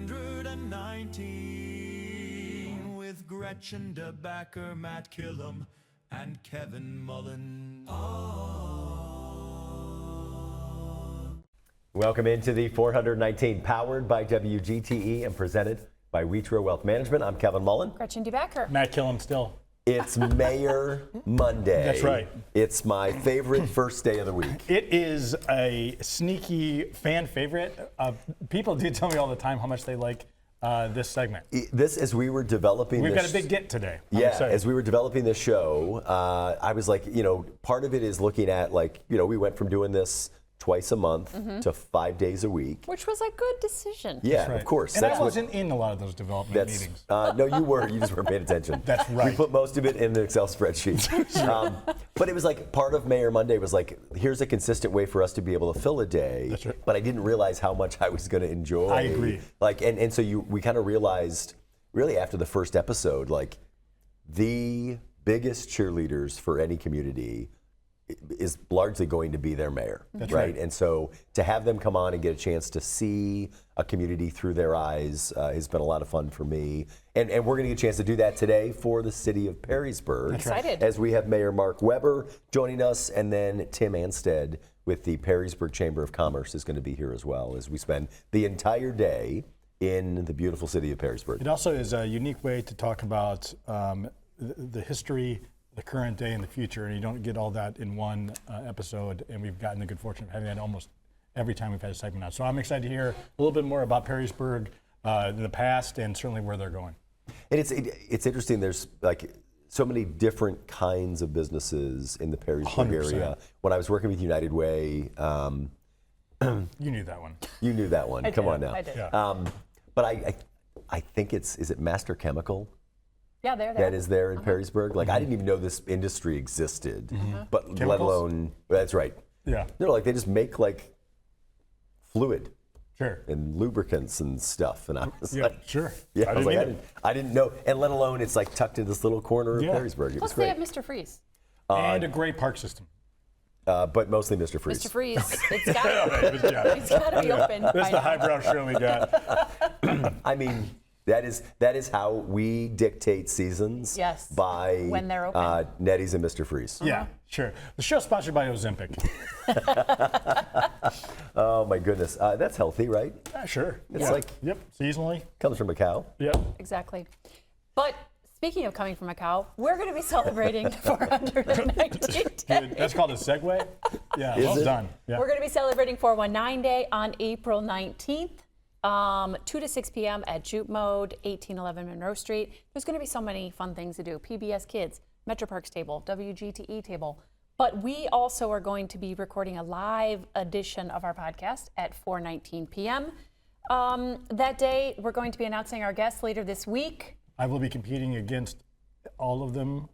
419 with Gretchen DeBacker, Matt Killam, and Kevin Mullen. Welcome into the 419, powered by WGTE and presented by Wheatro Wealth Management. I'm Kevin Mullen. Gretchen DeBacker. Matt Killam still. It's Mayor Monday. That's right. It's my favorite first day of the week. It is a sneaky fan favorite. People do tell me all the time how much they like this segment. This, as we were developing We've got a big get today. As we were developing this show, I was like, part of it is looking at we went from doing this twice a month to 5 days a week. Which was a good decision. Yeah, right. of course. And I wasn't in a lot of those development meetings. No, you were. You just weren't paying attention. That's right. We put most of it in the Excel spreadsheet. But it was like part of Mayor Monday was like, here's a consistent way for us to be able to fill a day. That's right. But I didn't realize how much I was going to enjoy. I agree. So we kind of realized, really after the first episode, the biggest cheerleaders for any community is largely going to be their mayor, right? And so to have them come on and get a chance to see a community through their eyes has been a lot of fun for me. And we're going to get a chance to do that today for the city of Perrysburg. Excited. As we have Mayor Mark Weber joining us, and then Tim Ansted with the Perrysburg Chamber of Commerce is going to be here as well, as we spend the entire day in the beautiful city of Perrysburg. It also is a unique way to talk about the history, the current day, and the future, and you don't get all that in one episode, and we've gotten the good fortune of having that almost every time we've had a segment out. So I'm excited to hear a little bit more about Perrysburg in the past and certainly where they're going. And it's interesting, there's so many different kinds of businesses in the Perrysburg 100%. area. When I was working with United Way, You knew that one. you knew that one. Come on now. I did. Yeah. But I think is it Master Chemical? Yeah, they're there. That is there in Perrysburg. I didn't even know this industry existed, but let Chemicals? alone, that's right. Yeah. No, they just make fluid Sure. and lubricants and stuff. And I was Sure. yeah, I was didn't like, either. I didn't know. And let alone it's tucked in this little corner of Yeah. Perrysburg. It Plus was they great. have Mr. Freeze. And a great park system. But mostly Mr. Freeze. Mr. Freeze, it's All got right, good job. it's got to be open. That's by the now. highbrow show we got. I mean, that is how we dictate seasons. Yes. By When they're open. Nettie's and Mr. Freeze. Yeah, sure. The show's sponsored by Ozempic. Oh my goodness, that's healthy, right? Sure. It's Yep, seasonally. comes from a cow. Yep. Exactly. But speaking of coming from a cow, we're going to be celebrating 419 days. That's called a segue? Yeah, Is well it? done. Yeah. We're going to be celebrating 419 Day on April 19th. 2 to 6 p.m. at Jute Mode, 1811 Monroe Street. There's going to be so many fun things to do. PBS Kids, Metro Parks table, WGTE table. But we also are going to be recording a live edition of our podcast at 4:19 p.m. That day, we're going to be announcing our guests later this week. I will be competing against all of them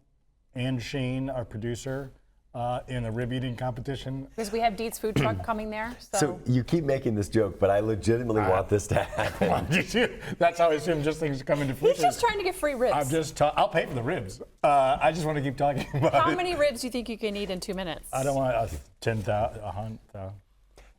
and Shane, our producer, in a rib eating competition. Because we have Deet's food truck coming there. So you keep making this joke, but I legitimately want this to happen. That's how I assume just things come into fruition. He's just trying to get free ribs. I'm just, I'll pay for the ribs. I just want to keep talking about How it. many ribs do you think you can eat in 2 minutes? I don't want 10,000, 100,000.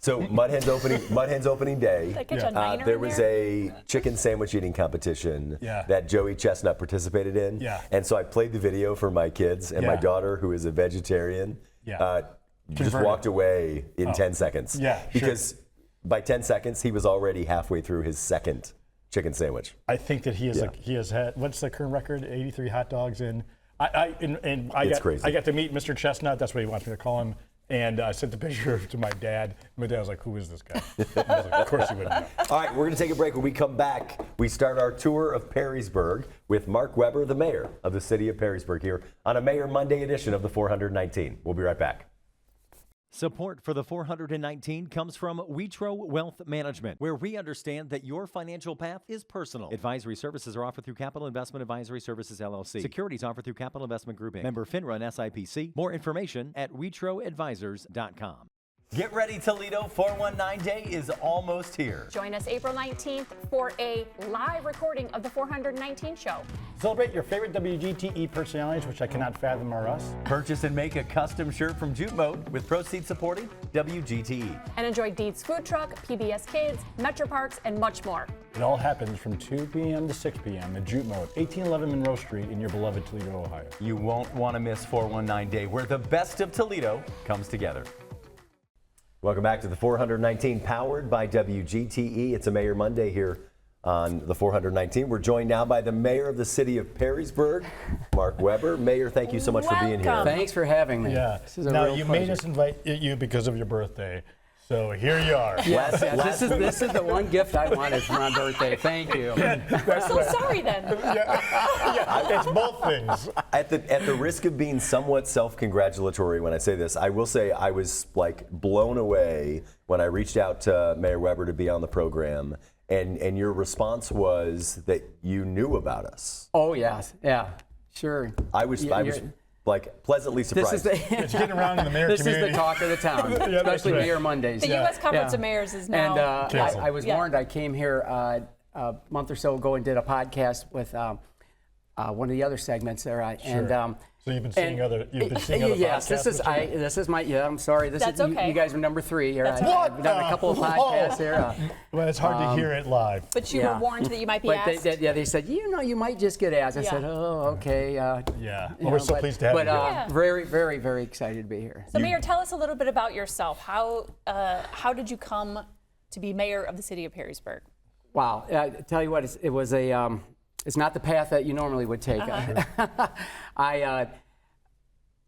So Mudhen's opening day. That gets a niner there in was there? a chicken sandwich eating competition Yeah. that Joey Chestnut participated in. Yeah. And so I played the video for my kids, and my Yeah. daughter, who is a vegetarian, Yeah. just Converted. walked away in 10 seconds. Yeah, sure. Because by 10 seconds, he was already halfway through his second chicken sandwich. I think that he Yeah. has had, what's the current record? 83 hot dogs in. I It's crazy. I got to meet Mr. Chestnut. That's what he wants me to call him. And I sent the picture to my dad. My dad was like, "Who is this guy?" I was like, "Of course you wouldn't know." All right, we're going to take a break. When we come back, we start our tour of Perrysburg with Mark Weber, the mayor of the city of Perrysburg, here on a Mayor Monday edition of the 419. We'll be right back. Support for the 419 comes from Wheatro Wealth Management, where we understand that your financial path is personal. Advisory services are offered through Capital Investment Advisory Services, LLC. Securities offered through Capital Investment Group, Inc. Member FINRA and SIPC. More information at WheatroAdvisors.com. Get ready, Toledo. 419 Day is almost here. Join us April 19th for a live recording of the 419 show. Celebrate your favorite WGTE personalities, which I cannot fathom are us. Purchase and make a custom shirt from Jute Mode with proceeds supporting WGTE. And enjoy Deed's Food Truck, PBS Kids, Metro Parks, and much more. It all happens from 2 p.m. to 6 p.m. at Jute Mode, 1811 Monroe Street in your beloved Toledo, Ohio. You won't want to miss 419 Day, where the best of Toledo comes together. Welcome back to the 419, powered by WGTE. It's a Mayor Monday here on the 419. We're joined now by the mayor of the city of Perrysburg, Mark Weber. Mayor, thank you so much for being here. Welcome. Thanks for having me. Yeah. This is a Now, real you pleasure. made us invite you because of your birthday. So here you are. Yes, this is the one gift I wanted for my birthday. Thank you. We're so sorry then. It's both things. At the risk of being somewhat self-congratulatory when I say this, I will say I was like blown away when I reached out to Mayor Weber to be on the program, and your response was that you knew about us. Oh yes, yeah, sure. I was like pleasantly surprised. It's getting around in the mayor This community. is the talk of the town, that's especially right. Mayor Mondays. The U.S. Conference of Mayors is now. And Canceled. I was Yeah. warned. I came here a month or so ago and did a podcast with one of the other segments there. And So you've been seeing other yes, podcasts. this is my I'm sorry. That's is okay. you guys are number 3 here. That's I've done a couple of podcasts here. Well, it's hard to hear it live. But you were warned that you might be But asked. they said, you might just get asked. I Yeah. said, oh, okay. Yeah. you Well, we're know, so pleased to have you here. Yeah. Very, very, very excited to be here. So, Mayor, tell us a little bit about yourself. How did you come to be mayor of the city of Perrysburg? Wow. I tell you what, it's not the path that you normally would take.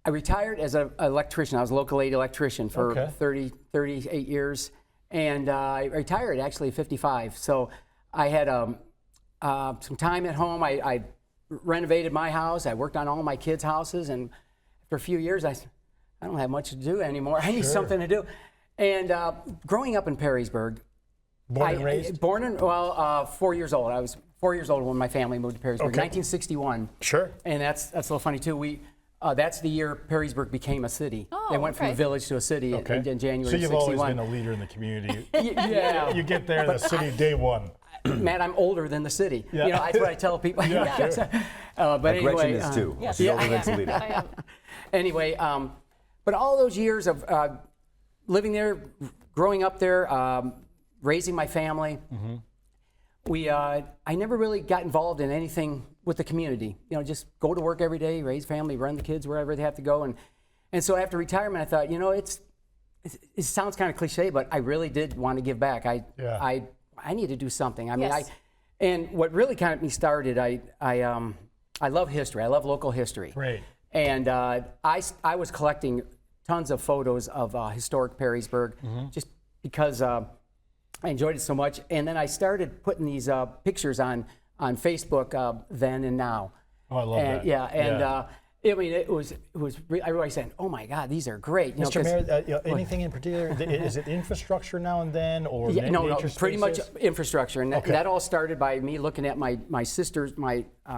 I retired as an electrician. I was a local aid electrician for 38 years. And I retired actually at 55. So I had some time at home. I renovated my house. I worked on all my kids' houses. And after a few years, I said, I don't have much to do anymore. I need something to do. And growing up in Perrysburg, Born and raised? 4 years old. I was 4 years old when my family moved to Perrysburg, 1961. Sure. And that's a little funny too. That's the year Perrysburg became a city. Oh, they went from a okay. village to a city in January So you've 61. always been a leader in the community. Yeah. You get there, the city day one. Matt, I'm older than the city. Yeah. You know, that's what I tell people. Yeah, sure. But anyway, Gretchen is too. Yes. She's older I than am. Toledo. I am. Anyway, but all those years of living there, growing up there, raising my family, I never really got involved in anything with the community. You know, just go to work every day, raise family, run the kids wherever they have to go. And so after retirement, I thought, you know, it sounds kind of cliche, but I really did want to give back. I need to do something. I mean, Yes. and what really kind of me started, I love history. I love local history. Great. And I was collecting tons of photos of historic Perrysburg just because I enjoyed it so much. And then I started putting these pictures on Facebook then and now. Oh, I love that. Yeah, and I mean, it was everybody saying, "Oh my God, these are great." You know, Mr. 'cause- Mayor, anything in particular? Is it infrastructure now and then, or no, nature pretty much spaces? infrastructure, and Okay. that all started by me looking at my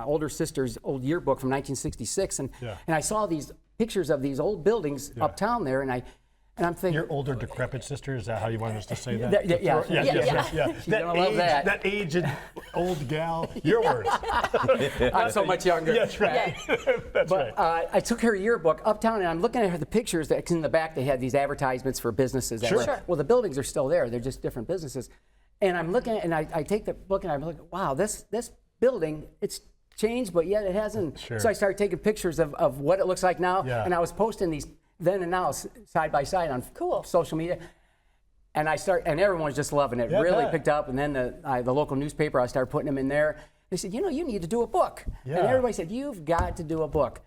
older sister's old yearbook from 1966, and I saw these pictures of these old buildings uptown there, and I'm thinking, Your older decrepit sister, is that how you wanted us to say that? Yeah. She's gonna love that. That aged old gal. Your words. I'm so much younger. That's right. That's But right. I took her yearbook uptown, and I'm looking at the pictures that's in the back. They had these advertisements for businesses. That Sure. Well, the buildings are still there. They're just different businesses. And I'm looking, and I take the book, and I'm like, wow, this building, it's changed, but yet it hasn't. Sure. So I started taking pictures of what it looks like now, Yeah. and I was posting these then and now side by side on social media. And and everyone was just loving it. Yeah, really bet. picked up. And then the local newspaper, I started putting them in there. They said, you know, you need to do a book. Yeah. And everybody said, you've got to do a book.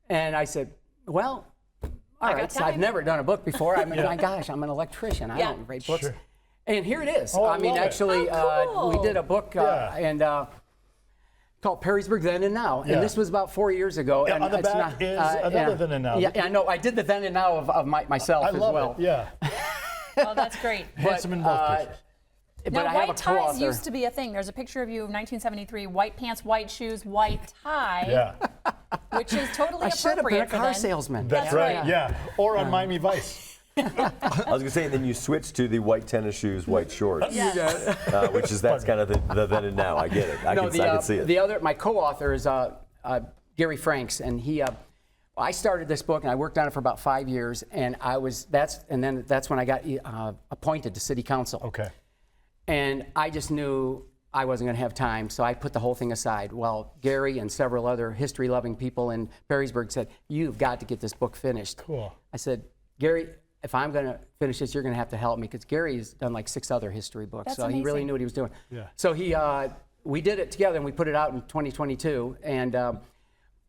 And I said, well, all got right. So time. I've never done a book before. I mean, my gosh, I'm an electrician. I don't write books. Sure. And here it is. Oh, I I mean, love it. actually, Oh, we cool. did a book called Perrysburg Then and Now. Yeah. And this was about 4 years ago. Yeah, and on the it's back is another yeah. Then and Now. Yeah, I know. I did the Then and Now of myself I as love well. it. Yeah. Oh, that's great. Handsome in both pictures. But Now, I have a white ties co-author. used to be a thing. There's a picture of you of 1973, white pants, white shoes, white tie, Yeah. which is totally I should have been appropriate a for car then. salesman. That's right. right. Yeah. Or on Miami Vice. I was gonna say, and then you switch to the white tennis shoes, white shorts, that's kind of the then and now. I get it. I can see it. My co-author is Gary Franks, and I started this book and I worked on it for about 5 years, and that's when I got appointed to city council. Okay. And I just knew I wasn't going to have time, so I put the whole thing aside. Well, Gary and several other history-loving people in Perrysburg said, "You've got to get this book finished." Cool. I said, "Gary, if I'm going to finish this, you're going to have to help me," because Gary's done like 6 other history books, That's so he really amazing. knew what he was doing. Yeah. So we did it together, and we put it out in 2022, and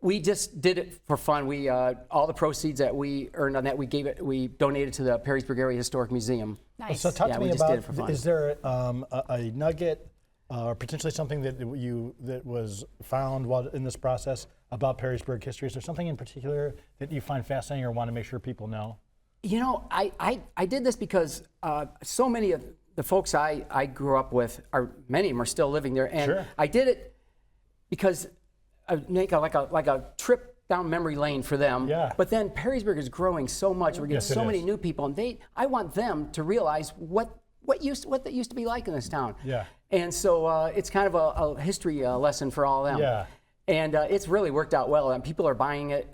we just did it for fun. We all the proceeds that we earned on that, we donated to the Perrysburg Area Historic Museum. Nice. So talk to we me just did about, it for fun. is there a nugget or potentially something that was found while in this process about Perrysburg history? Is there something in particular that you find fascinating or want to make sure people know? You know, I did this because so many of the folks I grew up with, many of them are still living there, and Sure. I did it because I make like a trip down memory lane for them. Yeah. But then Perrysburg is growing so much. We're getting Yes, it so many is. new people, and I want them to realize what it used to be like in this town. Yeah. And so it's kind of a history lesson for all of them. Yeah. And it's really worked out well, and people are buying it.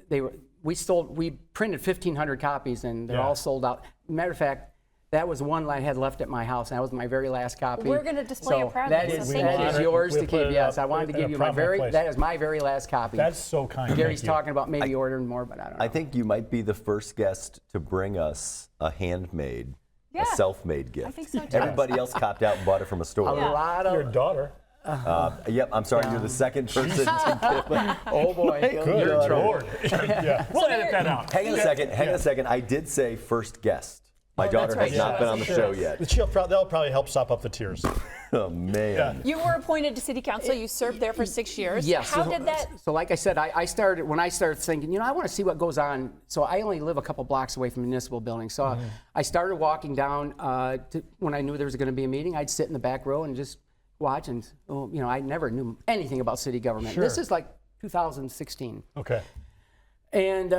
We printed 1,500 copies, and they're Yeah. all sold out. Matter of fact, that was one I had left at my house, and that was my very last copy. We're gonna display it proudly, That so is, thank that you. is yours We'll to put keep. it Yes, up I wanted to in give a you my prominent place. that is my very last copy. That's so kind. Gary's Thank you. talking about maybe ordering more, but I don't know. I think you might be the first guest to bring us a handmade, Yeah. a self-made gift. I think so, too. Everybody else copped out and bought it from a store. a lot of. Your daughter. Yep, I'm sorry, you're the second person to give it. Oh boy, Good you're in trouble. Lord. Yeah. We'll edit that out. Hang on a second. I did say first guest. My daughter that's right, has not she been was. on the show yet. They'll probably help stop up the tears. Oh, man. You were appointed to city council. You served there for 6 years. Yes. How did that? So like I said, I started thinking, I want to see what goes on. So I only live a couple blocks away from the municipal building. So I started walking down when I knew there was going to be a meeting. I'd sit in the back row and just watch. And I never knew anything about city government. Sure. This is like 2016. Okay. And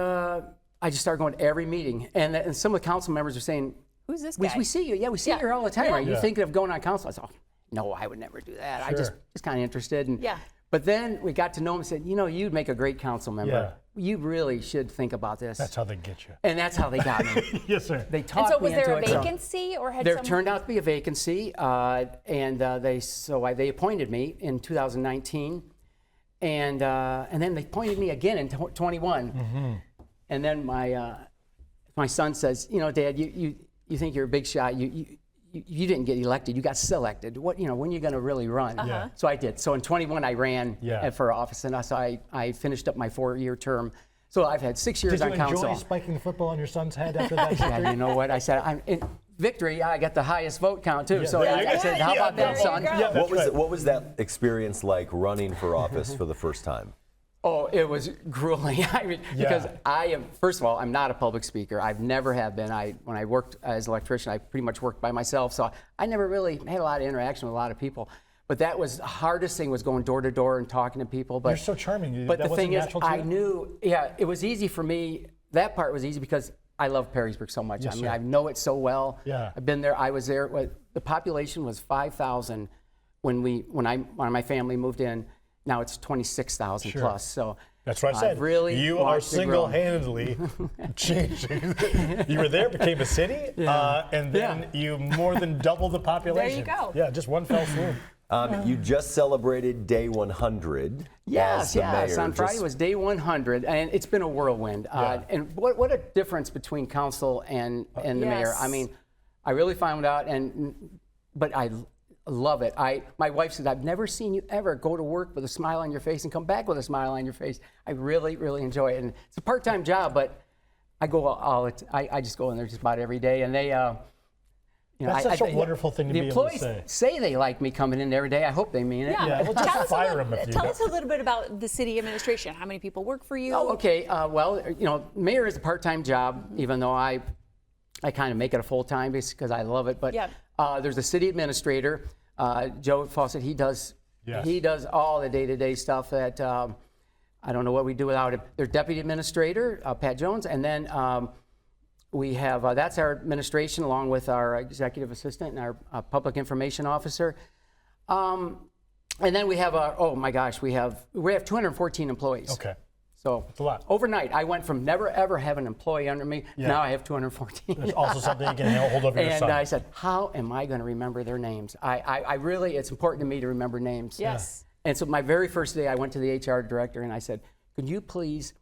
I just started going to every meeting. And some of the council members are saying, Who's this we guy? see you. Yeah, we see Yeah. you here all the time. Yeah. Are you Yeah. thinking of going on council? I said, no, I would never do that. I just Sure. kind of interested. And, Yeah. But then we got to know him and said, you'd make a great council member. Yeah. You really should think about this. That's how they get you. And that's how they got me. Yes, sir. They And talked so me was there into a it. So vacancy or had there someone? turned out to be a vacancy, and they appointed me in 2019, and then they appointed me again in 21. And then my son says, Dad, you think you're a big shot. You didn't get elected. You got selected. When are you going to really run? Yeah. So I did. So in 21, I ran Yeah. for office, and so I finished up my 4-year term. So I've had 6 years Did on you council. enjoy spiking the football on your son's head after that? Yeah, you know what? I said, I'm in victory. I got the highest vote count too. So there you I go. said, how about there that, you son? go. Yeah, that's What was that experience like running for office for the first time? Oh, it was grueling. I mean, because Yeah. first of all, I'm not a public speaker. I've never have been. When I worked as an electrician, I pretty much worked by myself. So I never really had a lot of interaction with a lot of people. But that was the hardest thing, was going door to door and talking to people. But You're so charming. But That the thing wasn't is, natural to I you? knew, it was easy for me. That part was easy because I love Perrysburg so much. Yes, I mean, sir. I know it so well. Yeah. I've been there. I was there. The population was 5,000 when my family moved in. Now it's 26,000 Sure. plus. So That's what I I've said. really You are watched it grow. single-handedly changing. You were there, became a city, and then you more than doubled the population. go. Yeah, just one fell swoop. You just celebrated day 100 as Yes, the yes. mayor. On Friday was day 100, and it's been a whirlwind. Yeah. And what a difference between council and the mayor. I Yes. mean, I really found out, but I love it. My wife said, I've never seen you ever go to work with a smile on your face and come back with a smile on your face. I really, really enjoy it. And it's a part-time job, but I go I just go in there just about every day, and they. That's such a wonderful thing to the be able to employees say. they like me coming in every day. I hope they mean it. Yeah, we'll just Tell us a fire little- him if you Tell don't. us a little bit about the city administration. How many people work for you? Oh, okay. Well, mayor is a part-time job, even though I kind of make it a full-time because I love it. But Yeah. there's a city administrator, Joe Fawcett. He does all the day-to-day stuff that I don't know what we do without him. There's deputy administrator, Pat Jones, and then We have, that's our administration along with our executive assistant and our public information officer. And then we have, oh my gosh, we have 214 employees. Okay. So That's a lot. overnight, I went from never ever have an employee under me. Yeah. Now I have 214. There's also something you can hold over your And son. I said, how am I going to remember their names? I really, it's important to me to remember names. Yes. And so my very first day, I went to the HR director and I said, could you please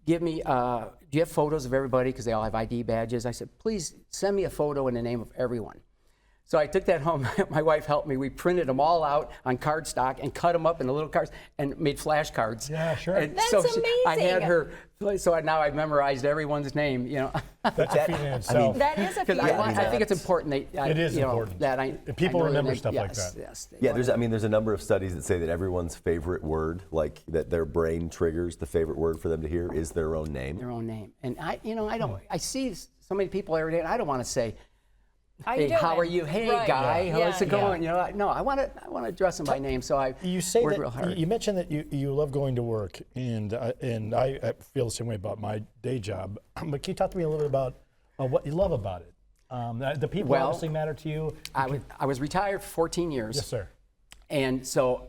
give me, do you have photos of everybody? Because they all have ID badges. I said, please send me a photo in the name of everyone. So I took that home. My wife helped me. We printed them all out on cardstock and cut them up into little cards and made flashcards. Yeah, sure. And That's so I amazing. had her, so now I've memorized everyone's name, you know. That's a feat in itself. That is a Because feat. I think it's important that It is you know, important. that If people know their remember name. stuff like Yes, that. Yes. Yeah, there's a number of studies that say that everyone's favorite word, like that their brain triggers the favorite word for them to hear is their own name. Their own name. And I see so many people every day, and I don't want to say, How hey, you doing? how are you? Hey, Right. guy, how's Yeah. it going? You know, no, I want to address them by name. So I You say work real that hard. you mentioned that you love going to work, and I feel the same way about my day job. But can you talk to me a little bit about what you love about it? The people Well, obviously matter to you. I was retired for 14 years. Yes, sir. And so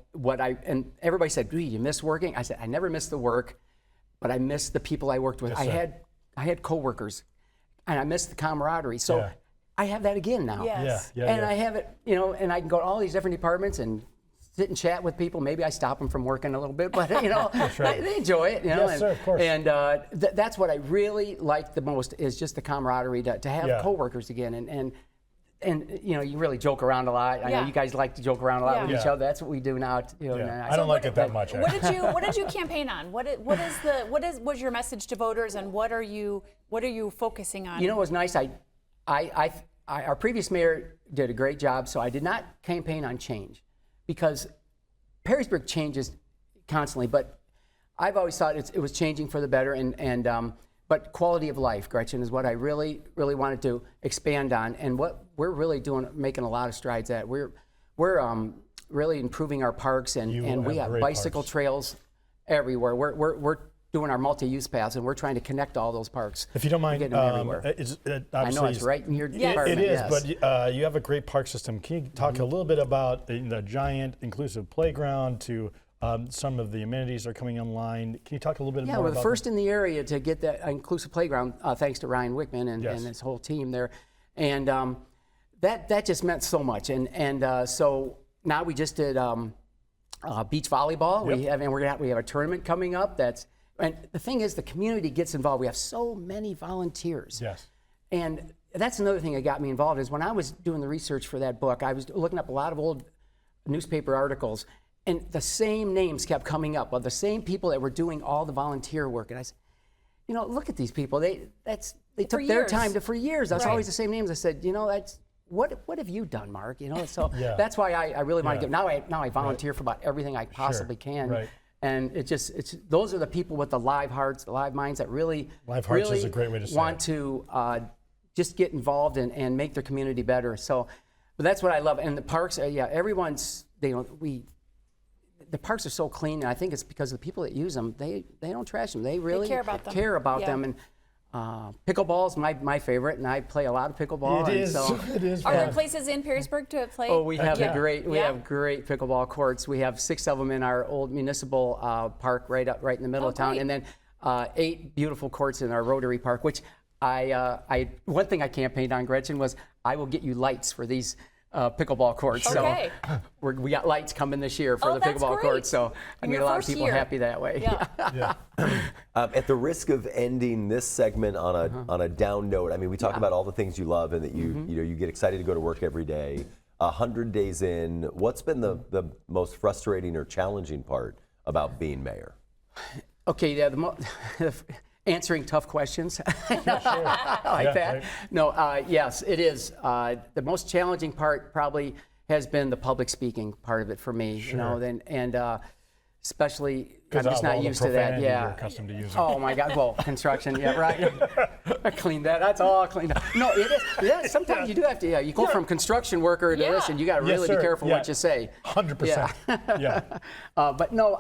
and everybody said, "Do you miss working?" I said, "I never missed the work, but I missed the people I worked with. Yes, I sir. had coworkers, and I missed the camaraderie. So Yeah. I have that again now. Yes. Yeah, And yeah. I have it, you know, and I can go to all these different departments and sit and chat with people. Maybe I stop them from working a little bit, but you know, right. they enjoy it. You know, Yes, sir, of course. And that's what I really like the most is just the camaraderie to have Yeah. coworkers again, and you know, you really joke around a lot. I know Yeah. you guys like to joke around a lot with Yeah. each other. That's what we do now. You know, Yeah. and I don't like it that much. What Actually. did you campaign on? What was your message to voters, and what are you focusing on? You know, it was nice. Our previous mayor did a great job, so I did not campaign on change, because Perrysburg changes constantly. But I've always thought it was changing for the better, but quality of life, Gretchen, is what I really, really wanted to expand on, and what we're really doing, making a lot of strides at. We're really improving our parks, and we have have great bicycle parks. trails everywhere. We're doing our multi-use paths, and we're trying to connect all those parks. If you don't mind, Get them everywhere. I I know it's right in your department. It is, yes. but you have a great park system. Can you talk a little bit about the giant inclusive playground to some of the amenities that are coming online? Can you talk a little bit Yeah, more we're about the first in the area to get that inclusive playground, thanks to Ryan Wickman and Yes. his whole team there. And that just meant so much. And so now we just did beach volleyball. Yep. We have a tournament coming up. And the thing is, the community gets involved. We have so many volunteers. Yes. And that's another thing that got me involved is when I was doing the research for that book, I was looking up a lot of old newspaper articles, and the same names kept coming up of the same people that were doing all the volunteer work. And I said, you know, look at these people. They took their years. time for years. That's Right. always the same names. I said, you know, what have you done, Mark? You know, so Yeah. that's why I really want Yeah. to give. Now I volunteer for about everything I possibly can. Right. And it's those are the people with the live hearts, the live minds that really Live hearts is really a great way to say want it. to just get involved and make their community better. So, but that's what I love. And the parks, everyone's the parks are so clean, and I think it's because the people that use them, they don't trash them. They really care about them. Yeah. Yeah. them. And pickleball's my favorite, and I play a lot of pickleball. It is. So, It is. Are there fun. places in Perrysburg to play? oh, we have Yeah. we Yeah. have great pickleball courts. We have 6 of them in our old municipal park right in the middle of town, great. and then 8 beautiful courts in our Rotary Park. Which one thing I campaigned on, Gretchen, was I will get you lights for these pickleball courts. Okay. So we got lights coming this year for Oh, the that's pickleball great. courts. So I In made your a lot of first people year. happy that way. Yeah. Yeah. At the risk of ending this segment on a down note, I mean, we talk about all the things you love and that you get excited to go to work every day. 100 days in, what's been the most frustrating or challenging part about being mayor? Okay, yeah, answering tough questions. I like Yeah, that. right. No, yes, it is. The most challenging part probably has been the public speaking part of it for me. You know, and especially I'm Because just of not all the used to that. profanity you're Yeah. accustomed to using. Oh my God! Well, construction, yeah, right. I cleaned that. That's all cleaned up. No, it is. Yeah, sometimes you do have to. Yeah, you go from construction worker to this, and you got to Yes, really be sir. careful Yeah. what you say. 100%. Yeah. But no,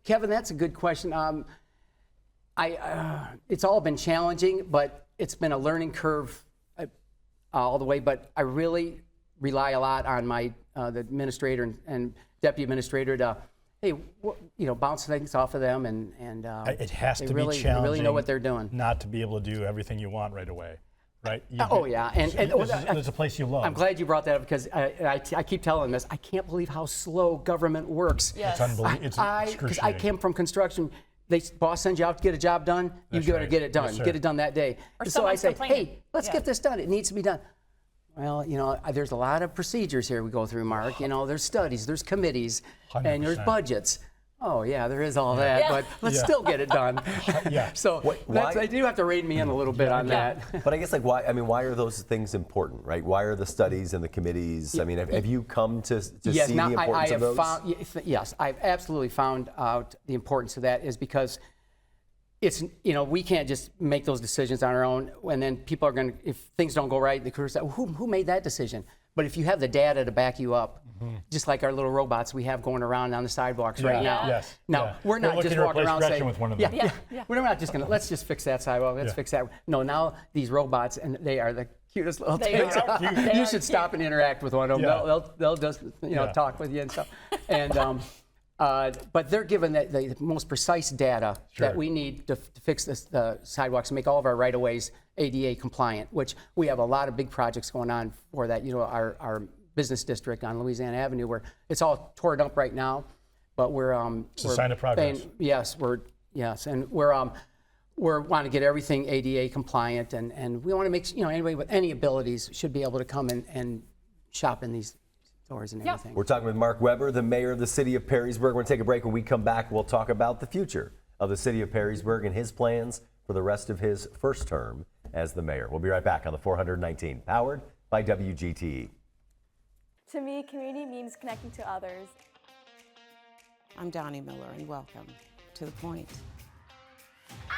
Kevin, that's a good question. It's all been challenging, but it's been a learning curve all the way, but I really rely a lot on my the administrator and deputy administrator to, hey, bounce things off of them, and it has to be really, challenging. They really know what they're doing. Not to be able to do everything you want right away, right? Yeah, and there's a place you love. I'm glad you brought that up because I keep telling this. I can't believe how slow government works. Yes. It's unbelievable. It's Because I came from construction. Boss sends you out to get a job done. That's You got to right. get it done. Yes, sir. Get it done that day. Or So I someone's say, complaining. hey, let's get this done. It needs to be done. Well, there's a lot of procedures here we go through, Mark. There's studies, there's committees, and there's 100%. budgets. Oh yeah, there is all that, but let's still get it done. Yeah. So they do have to rein me in a little bit on that. But I guess why are those things important, right? Why are the studies and the committees? I mean, have you come to Yes, see now the I importance have of those? found. Yes, I've absolutely found out the importance of that is because it's we can't just make those decisions on our own, and then people are going to, if things don't go right, the crew say, who made that decision? But if you have the data to back you up, just like our little robots we have going around on the sidewalks right now. Yes. Now Yeah. we're not looking just to walking replace around Gretchen saying, with one of them. We're not just going to let's just fix that sidewalk. Let's fix that. No, now these robots, and they are the cutest little They things. are. They You are should stop and interact with one of them. Yeah. They'll just talk with you and stuff. And but they're given the most precise data that we need to fix the sidewalks and make all of our right-of-ways ADA compliant, which we have a lot of big projects going on for that. Our business district on Louisiana Avenue, where it's all torn up right now, but we're It's a sign of progress. And we're want to get everything ADA compliant, and we want to make anybody with any abilities should be able to come and shop in these stores and everything. We're talking with Mark Weber, the mayor of the city of Perrysburg. We're going to take a break. When we come back, we'll talk about the future of the city of Perrysburg and his plans for the rest of his first term as the mayor. We'll be right back on the 419, powered by WGTE. To me, community means connecting to others. I'm Donnie Miller, and welcome to The Point. I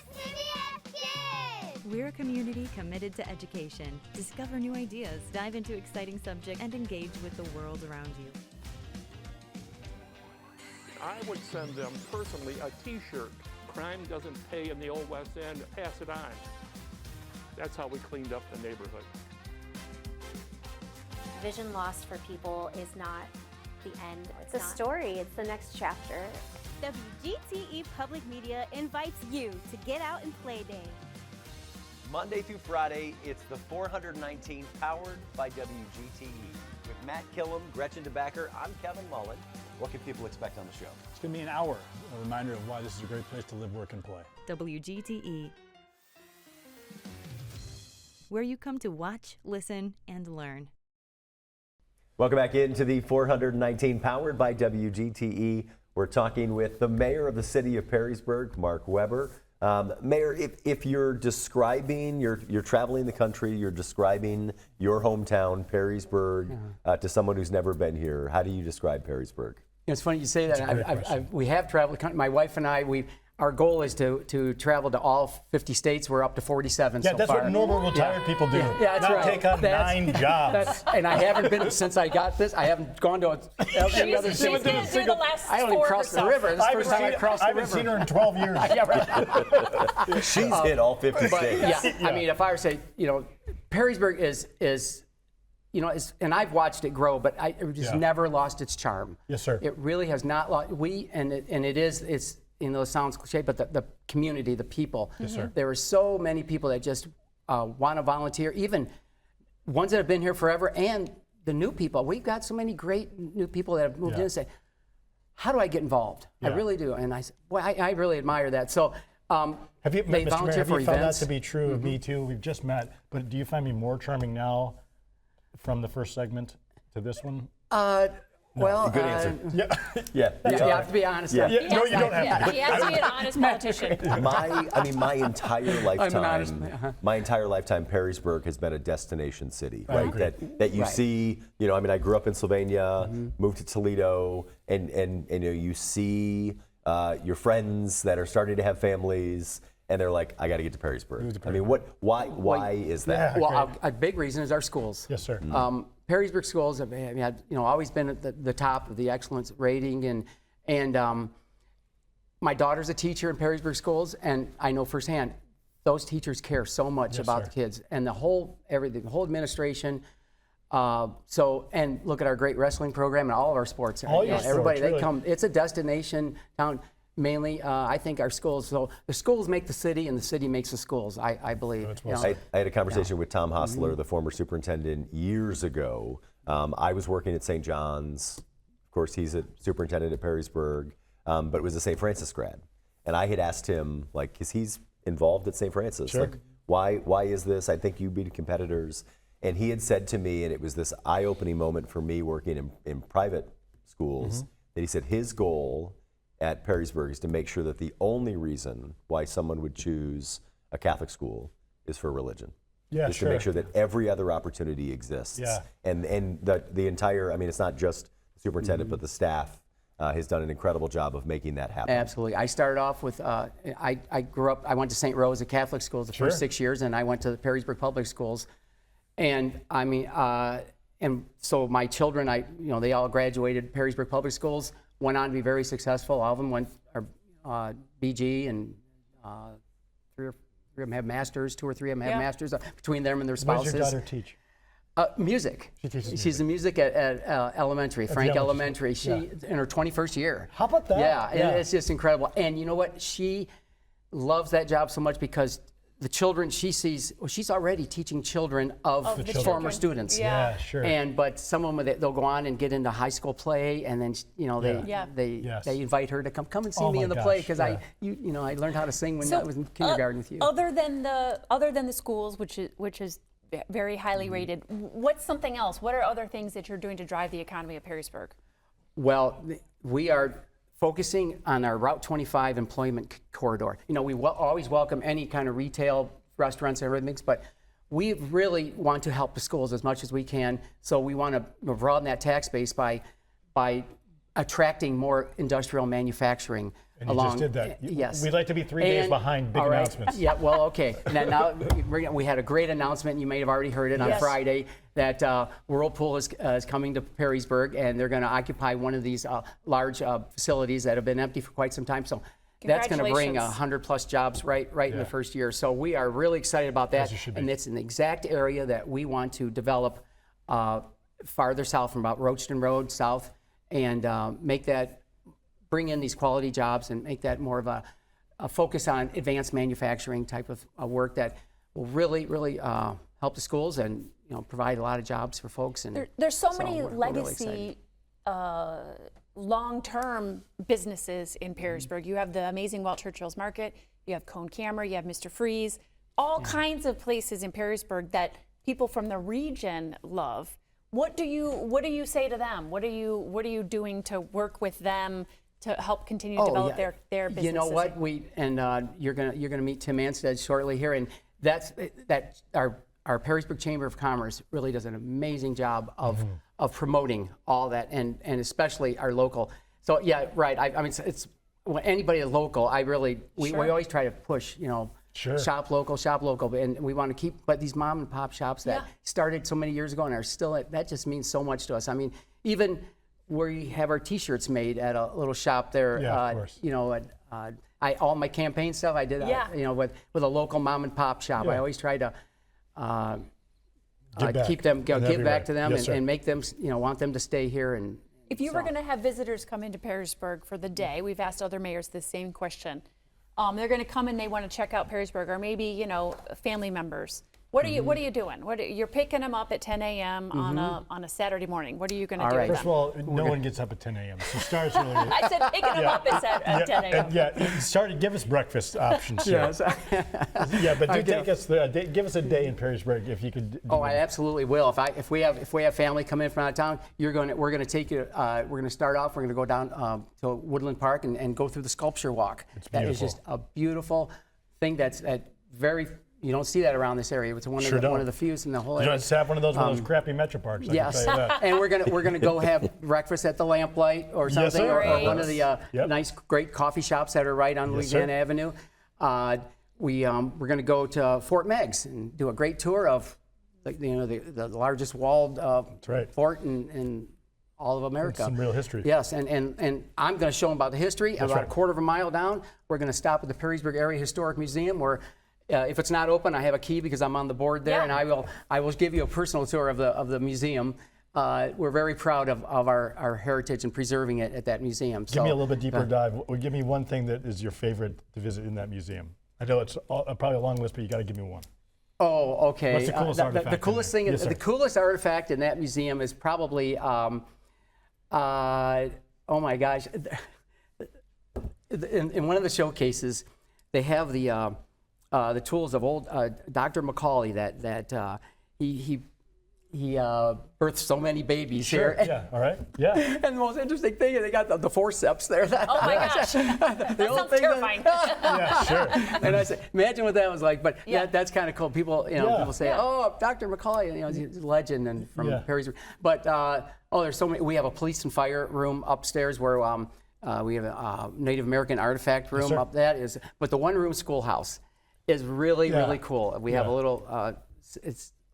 love CBS Kids! We're a community committed to education. Discover new ideas, dive into exciting subjects, and engage with the world around you. I would send them personally a t-shirt. Crime doesn't pay in the old West End, pass it on. That's how we cleaned up the neighborhood. Vision loss for people is not the end. It's a story, it's the next chapter. WGTE Public Media invites you to get out and play day. Monday through Friday, it's the 419, powered by WGTE. With Matt Killam, Gretchen DeBacker, I'm Kevin Mullen. What can people expect on the show? It's going to be an hour, a reminder of why this is a great place to live, work, and play. WGTE, where you come to watch, listen, and learn. Welcome back into the 419, powered by WGTE. We're talking with the mayor of the city of Perrysburg, Mark Weber. Mayor, if you're describing, you're traveling the country, you're describing your hometown, Perrysburg, to someone who's never been here, how do you describe Perrysburg? It's funny you say that. We have traveled. My wife and I, our goal is to travel to all 50 states. We're up to 47 so far. Yeah, that's what normal retired people do. Yeah, that's Not right. take on 9 jobs. And I haven't been, since I got this, I haven't gone to any other She's state. gonna do the last I don't even four cross the herself. river. This is the first time I crossed the I river. haven't seen her in 12 years. Yeah, right. She's hit all 50 But states. yeah, I mean, if I were to say, Perrysburg is and I've watched it grow, but it just never lost its charm. Yes, sir. It really has not lost. It's it sounds cliche, but the community, the people. Yes, sir. There are so many people that just want to volunteer, even ones that have been here forever, and the new people. We've got so many great new people that have moved in and say, "How do I get involved?" I really do, and I really admire that. So. Have you, they Mr. volunteer Mayor, have for you found that events. to be true of me too? We've just met, but do you find me more charming now from the first segment to this one? Well, Good answer. Yeah. you have to be honest. Yeah. No, you don't have to. He has to be an honest politician. My entire lifetime, honest. my entire lifetime, Perrysburg has been a destination city, right? agree. That you Right. see, I grew up in Sylvania, moved to Toledo, and you see your friends that are starting to have families, and they're like, I got to get to Perrysburg. I mean, why is that? Yeah. Well, a big reason is our schools. Yes, sir. Perrysburg schools have had, always been at the top of the excellence rating, and my daughter's a teacher in Perrysburg schools, and I know firsthand, those teachers care so much about the kids, and the whole administration. And look at our great wrestling program and all of our sports. All your everybody, sports, they come. It's a destination town. Mainly, I think our schools. So the schools make the city, and the city makes the schools. I believe. I had a conversation with Tom Hostler, the former superintendent, years ago. I was working at St. John's. Of course, he's a superintendent at Perrysburg, but it was a St. Francis grad. And I had asked him, like, because he's involved at St. Francis, like, why is this? I think you'd be competitors. And he had said to me, and it was this eye-opening moment for me working in private schools, that he said his goal at Perrysburg is to make sure that the only reason why someone would choose a Catholic school is for religion. Yeah, to make sure that every other opportunity exists. Yeah. And the entire, I mean, it's not just the superintendent, but the staff has done an incredible job of making that happen. Absolutely. I started off with, I grew up, I went to St. Rose, a Catholic school, the first 6 years, and I went to the Perrysburg Public Schools. And I mean, and so my children, they all graduated Perrysburg Public Schools, went on to be very successful. All of them went, BG, and three of them have masters, 2 or 3 of them have masters between them and their spouses. What does your daughter teach? Music. She teaches music. She's in music at elementary, Frank Elementary. She in her 21st year. How about that? Yeah, and it's just incredible. And you know what? She loves that job so much because the children she sees, she's already teaching children of former students. Yeah, sure. But some of them, they'll go on and get into high school play, and then they invite her to come and see me in the play because I learned how to sing when I was in kindergarten with you. Other than the schools, which is very highly rated, what's something else? What are other things that you're doing to drive the economy of Perrysburg? Well, we are focusing on our Route 25 employment corridor. We always welcome any kind of retail, restaurants, and everything, but we really want to help the schools as much as we can. So we want to broaden that tax base by attracting more industrial manufacturing. And you just did that. Yes. We'd like to be 3 days behind big announcements. Yeah, well, okay. Now we had a great announcement. You may have already heard it on Friday that Whirlpool is coming to Perrysburg, and they're going to occupy one of these large facilities that have been empty for quite some time. So that's going to bring 100+ jobs right in the first year. So we are really excited about that. And it's an exact area that we want to develop farther south from about Roachton Road south, and bring in these quality jobs and make that more of a focus on advanced manufacturing type of work that will really help the schools and provide a lot of jobs for folks. And there's so many legacy long-term businesses in Perrysburg. You have the amazing Walt Churchill's Market, you have Cone Camera, you have Mr. Freeze, all kinds of places in Perrysburg that people from the region love. What do you say to them? What are you doing to work with them to help continue to develop their businesses? You know what? You're gonna meet Tim Ansted shortly here, and that's our Perrysburg Chamber of Commerce really does an amazing job of promoting all that, and especially our local. So yeah, right. I mean, it's anybody local. We always try to push. Shop local, and we want to keep. But these mom and pop shops that started so many years ago and are still that just means so much to us. I mean, even we have our T-shirts made at a little shop there. Yeah, of course. All my campaign stuff I did. With a local mom and pop shop. I always try to keep them, give back to them, and make them, want them to stay here. And if you were going to have visitors come into Perrysburg for the day, we've asked other mayors the same question. They're going to come and they want to check out Perrysburg, or maybe family members. What are you doing? You're picking them up at 10 a.m. on a Saturday morning. What are you going to do? First of all, no one gets up at 10 a.m. So start early. I said picking them up at 10 a.m. Give us breakfast options. Yes. But give us a day in Perrysburg if you could. I absolutely will. If we have family come in from out of town, we're going to take you. We're going to start off. We're going to go down to Woodland Park and go through the sculpture walk. That is just a beautiful thing. That's very. You don't see that around this area. It's one of the few in the whole area. You just have one of those crappy Metro Parks. Yes, and we're gonna go have breakfast at the Lamplight or something, or one of the nice, great coffee shops that are right on Louisiana Avenue. We're gonna go to Fort Meigs and do a great tour of, the largest walled fort in all of America. Some real history. Yes, and I'm going to show them about the history. About a quarter of a mile down, we're going to stop at the Perrysburg Area Historic Museum, where if it's not open, I have a key because I'm on the board there, and I will give you a personal tour of the museum. We're very proud of our heritage and preserving it at that museum. Give me a little bit deeper dive. Give me one thing that is your favorite to visit in that museum. I know it's probably a long list, but you got to give me one. Oh, okay. What's the coolest artifact? The coolest thing, Yes, the coolest artifact in that museum is probably, oh my gosh, in one of the showcases, they have the tools of old Dr. Macaulay that he birthed so many babies here. Yeah, all right, yeah. And the most interesting thing is they got the forceps there. Oh my gosh, that sounds terrifying. Yeah, sure. And I said, imagine what that was like. But that's kind of cool. People, people say, "Oh, Dr. Macaulay, he's a legend and from Perrysburg." But there's so many. We have a police and fire room upstairs where we have a Native American artifact room up. That is, but the one-room schoolhouse is really cool. We have a little.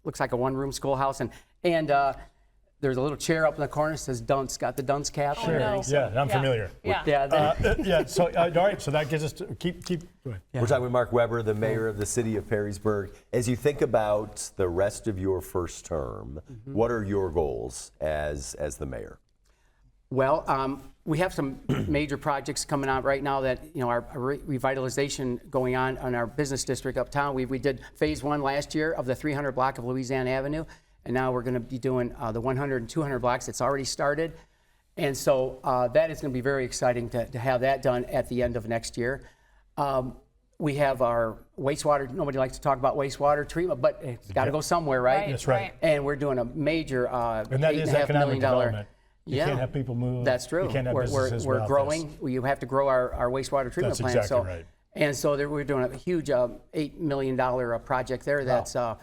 Looks like a one-room schoolhouse, and there's a little chair up in the corner that says Dunce, got the dunce cap. Sure, yeah, I'm familiar. So, all right, so that gives us to keep go ahead. We're talking with Mark Weber, the mayor of the city of Perrysburg. As you think about the rest of your first term, what are your goals as the mayor? Well, we have some major projects coming out right now that, our revitalization going on our business district uptown. We did phase 1 last year of the 300 block of Louisiana Avenue, and now we're going to be doing the 100 and 200 blocks. It's already started. And so that is going to be very exciting to have that done at the end of next year. We have our wastewater. Nobody likes to talk about wastewater treatment, but it's got to go somewhere, right? That's right. And we're doing a major and that is economic development. You can't have people move. That's true. You can't have businesses we're without growing. this. You have to grow our wastewater treatment plant. That's exactly right. And so we're doing a huge $8 million project there. That's so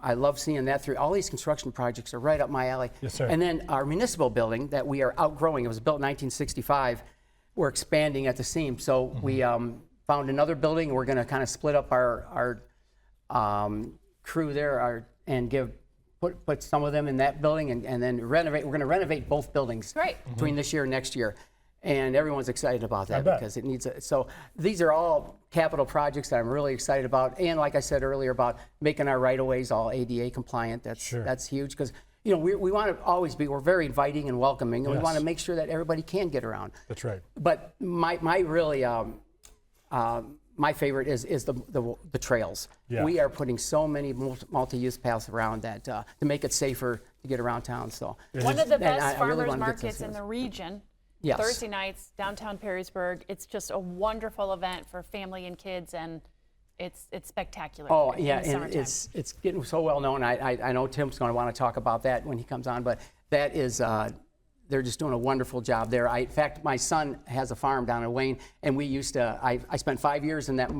I love seeing that through. All these construction projects are right up my alley. Yes, sir. And then our municipal building that we are outgrowing. It was built in 1965. We're expanding at the seams. So we found another building. We're going to kind of split up our crew there and put some of them in that building and then renovate. We're going to renovate both buildings between this year and next year. And everyone's excited about that because it needs so these are all capital projects that I'm really excited about. And like I said earlier about making our right-of-ways all ADA compliant. That's huge because we want to always we're very inviting and welcoming, and we want to make sure that everybody can get around. That's right. But my really my favorite is the trails. Yeah. We are putting so many multi-use paths around that to make it safer to get around town. So one of the best farmers markets in the region. Yes. Thursday nights, downtown Perrysburg. It's just a wonderful event for family and kids, and it's spectacular. Oh in yeah, the and it's getting so well known. I know Tim's going to want to talk about that when he comes on, but that is they're just doing a wonderful job there. In fact, my son has a farm down in Wayne, and we used to. I spent 5 years in that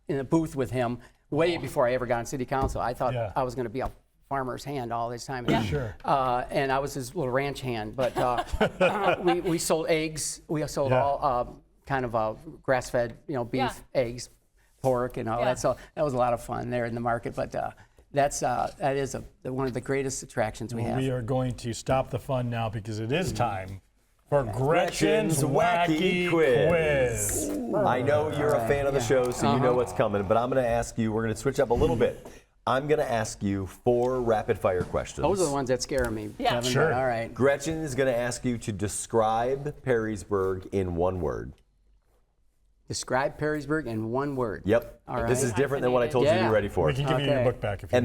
in a booth with him way before I ever got on city council. I thought I was going to be a farmer's hand all this time. Sure. And I was his little ranch hand. But we sold eggs. We sold all kind of grass-fed, beef, eggs, pork, and all that. So that was a lot of fun there in the market. But that is one of the greatest attractions we have. We are going to stop the fun now because it is time for Gretchen's Wacky Quiz. I know you're a fan of the show, so you know what's coming, but I'm going to ask you, we're going to switch up a little bit. I'm going to ask you 4 rapid-fire questions. Those are the ones that scare me, Kevin. Sure. All right. Gretchen is going to ask you to describe Perrysburg in one word. Describe Perrysburg in one word. Yep. All right. This is different than what I told you to be ready for. We can give you your book back if you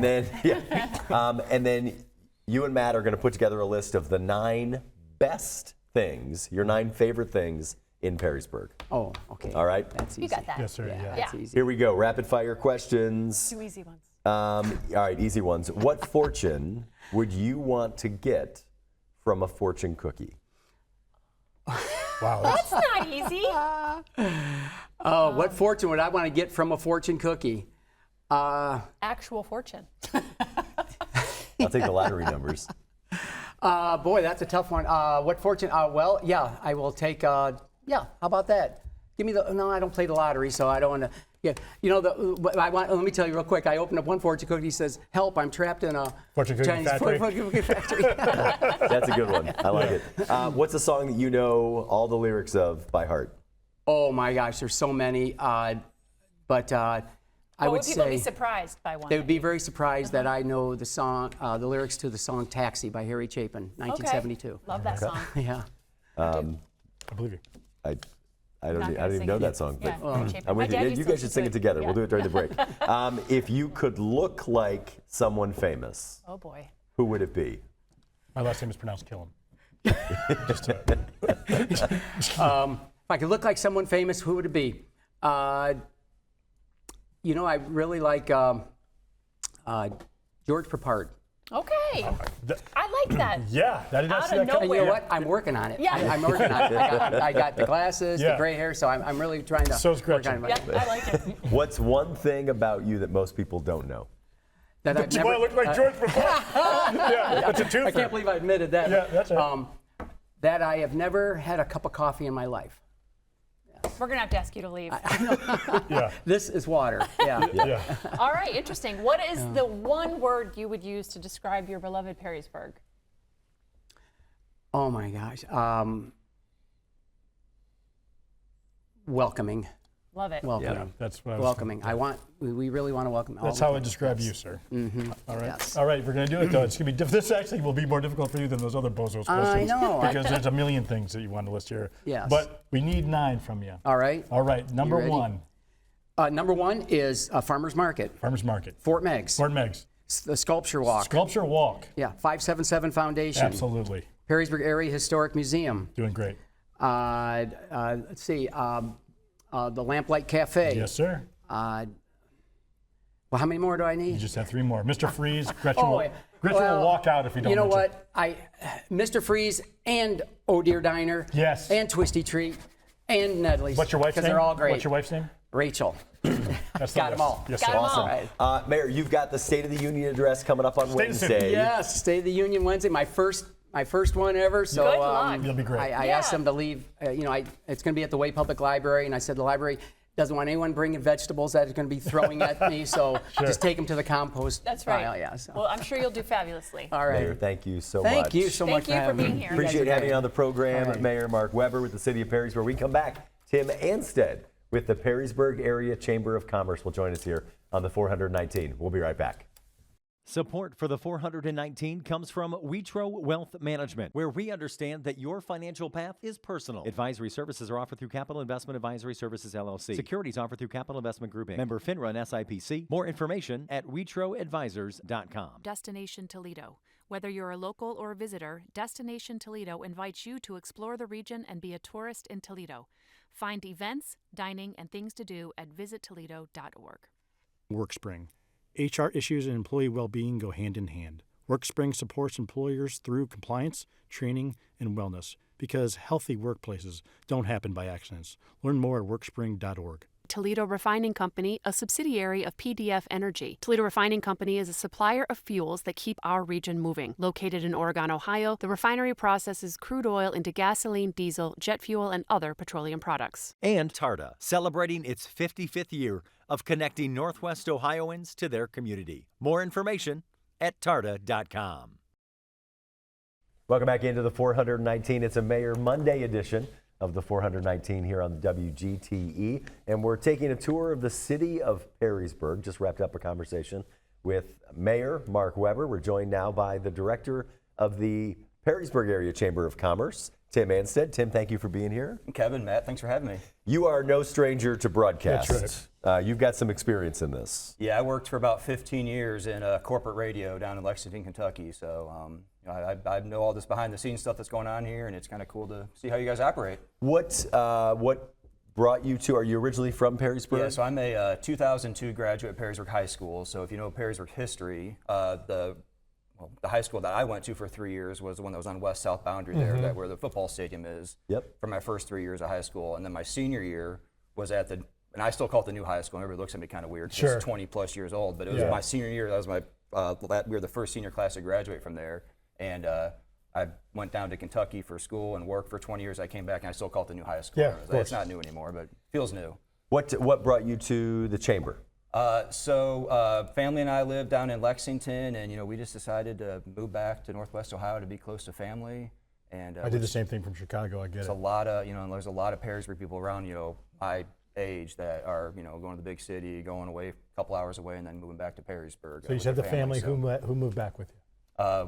want. And then you and Matt are going to put together a list of the 9 best things, your 9 favorite things in Perrysburg. Oh, okay. All right? That's easy. You got that. Yes, sir. Yeah. That's easy. Here we go. Rapid-fire questions. 2 easy ones. All right, easy ones. What fortune would you want to get from a fortune cookie? Wow. That's not easy. What fortune would I want to get from a fortune cookie? Actual fortune. I'll take the lottery numbers. Boy, that's a tough one. What fortune? Well, yeah, I will take. How about that? Give me the. No, I don't play the lottery, so I don't want to. Yeah, let me tell you real quick. I opened up one fortune cookie. He says, "Help! I'm trapped in a fortune cookie Chinese factory." Fortune cookie factory. That's a good one. I like it. What's a song that you know all the lyrics of by heart? Oh my gosh, there's so many. But I I would would people say be surprised by one? they would be very surprised that I know the song, the lyrics to the song "Taxi" by Harry Chapin, 1972. Okay. Love that song. Yeah. I believe you. I don't, Not I gonna don't even sing know it. that song. Yeah, But Harry Chapin. I'm My with dad you. used You to guys should sing it together. Yeah. We'll do it during the break. If you could look like someone famous, Oh boy. who would it be? My last name is pronounced Killam. If I could look like someone famous, who would it be? You know, I really like George Papard. Okay. I like that. Yeah, that Out that of And you know nowhere. what? I'm working on it. Yeah. I'm working on it. I got the glasses, Yeah. the gray hair, so I'm really trying to So is work on Gretchen. it. Yeah, I like it. What's one thing about you that most people don't know? That I've Do never, I look like George Papard? Yeah, that's a twofer. I can't believe I admitted that. Yeah, that's right. That I have never had a cup of coffee in my life. We're gonna have to ask you to leave. Yeah. This is water. Yeah. Yeah. All right, interesting. What is the one word you would use to describe your beloved Perrysburg? Oh my gosh. Welcoming. Love it. Welcoming. That's what I was Welcoming. We really want to welcome all That's the how I people. describe you, sir. All right. Yes. All right, we're going to do it, though. It's going to be this actually will be more difficult for you than those other bozos questions. know. Because there's a million things that you want to list here. Yes. But we need 9 from you. All right. All right, number ready? 1, Number 1 is Farmers Market, Farmers Market. Fort Meigs. Fort Meigs. The Sculpture Walk. Sculpture Walk. Yeah, 577 Foundation. Absolutely. Perrysburg Area Historic Museum. Doing great. Let's see, the Lamplight Cafe. Yes, sir. Well, how many more do I You need? just have 3 more. Mr. Freeze, Gretchen, Oh, will, Gretchen will walk out if you don't You know mention. what? Mr. Freeze and Oh Dear Diner. Yes. And Twisty Treat and Nedley's. What's your wife's name? Because they're all great. What's your wife's name? Rachel. That's the Got 'em list. all. Yes, Got sir. 'em all. Awesome. Mayor, you've got the State of the Union address coming up on State of the Union. Wednesday. Yes, State of the Union Wednesday, my first one ever. So Good luck. You'll be great. I Yeah. asked them to leave. It's going to be at the Way Public Library, and I said the library doesn't want anyone bringing vegetables that are going to be throwing at me, so just take them to the compost That's right. pile. Yeah. So. Well, I'm sure you'll do fabulously. All right. Mayor, thank you so much. Thank you so much Thank you for having being me. here. You guys Appreciate are having you great. on the program, All right. Mayor Mark Weber with the City of Perrysburg. We come back, Tim Ansted with the Perrysburg Area Chamber of Commerce will join us here on the 419. We'll be right back. Support for the 419 comes from Witro Wealth Management, where we understand that your financial path is personal. Advisory services are offered through Capital Investment Advisory Services, LLC. Securities offered through Capital Investment Group, Inc. Member FINRA and SIPC. More information at WitroAdvisors.com. Destination Toledo. Whether you're a local or a visitor, Destination Toledo invites you to explore the region and be a tourist in Toledo. Find events, dining, and things to do at visittoledo.org. WorkSpring. HR issues and employee well-being go hand in hand. WorkSpring supports employers through compliance, training, and wellness because healthy workplaces don't happen by accidents. Learn more at workspring.org. Toledo Refining Company, a subsidiary of PDF Energy. Toledo Refining Company is a supplier of fuels that keep our region moving. Located in Oregon, Ohio, the refinery processes crude oil into gasoline, diesel, jet fuel, and other petroleum products. And Tarda, celebrating its 55th year of connecting Northwest Ohioans to their community. More information at tarda.com. Welcome back into the 419. It's a Mayor Monday edition of the 419 here on WGTE. And we're taking a tour of the city of Perrysburg. Just wrapped up a conversation with Mayor Mark Weber. We're joined now by the director of the Perrysburg Area Chamber of Commerce, Tim Ansted. Tim, thank you for being here. Kevin, Matt, thanks for having me. You are no stranger to broadcast. That's You've got some experience in this. Yeah, I worked for about 15 years in corporate radio down in Lexington, Kentucky. So I know all this behind the scenes stuff that's going on here, and it's kind of cool to see how you guys operate. What brought you to, are you originally from Perrysburg? Yeah, so I'm a 2002 graduate at Perrysburg High School. So if you know Perrysburg history, the high school that I went to for 3 years was the one that was on west-south boundary there, that where the football stadium is. Yep. For my first 3 years of high school. And then my senior year was at the, and I still call it the new high school. Everybody looks at me kind of weird. Sure. It's 20 plus years old, but it was my senior year. That was my, we were the first senior class to graduate from there. And I went down to Kentucky for school and worked for 20 years. I came back and I still call it the new high school. Yeah, of course. It's not new anymore, but feels new. What brought you to the chamber? Family and I live down in Lexington, and we just decided to move back to Northwest Ohio to be close to family. And I did the same thing from Chicago. I get there's it. a lot of, there's a lot of Perrysburg people around. age that are, you know, going to the big city, going away a couple hours away, and then moving back to Perrysburg. So you said the family who moved back with you?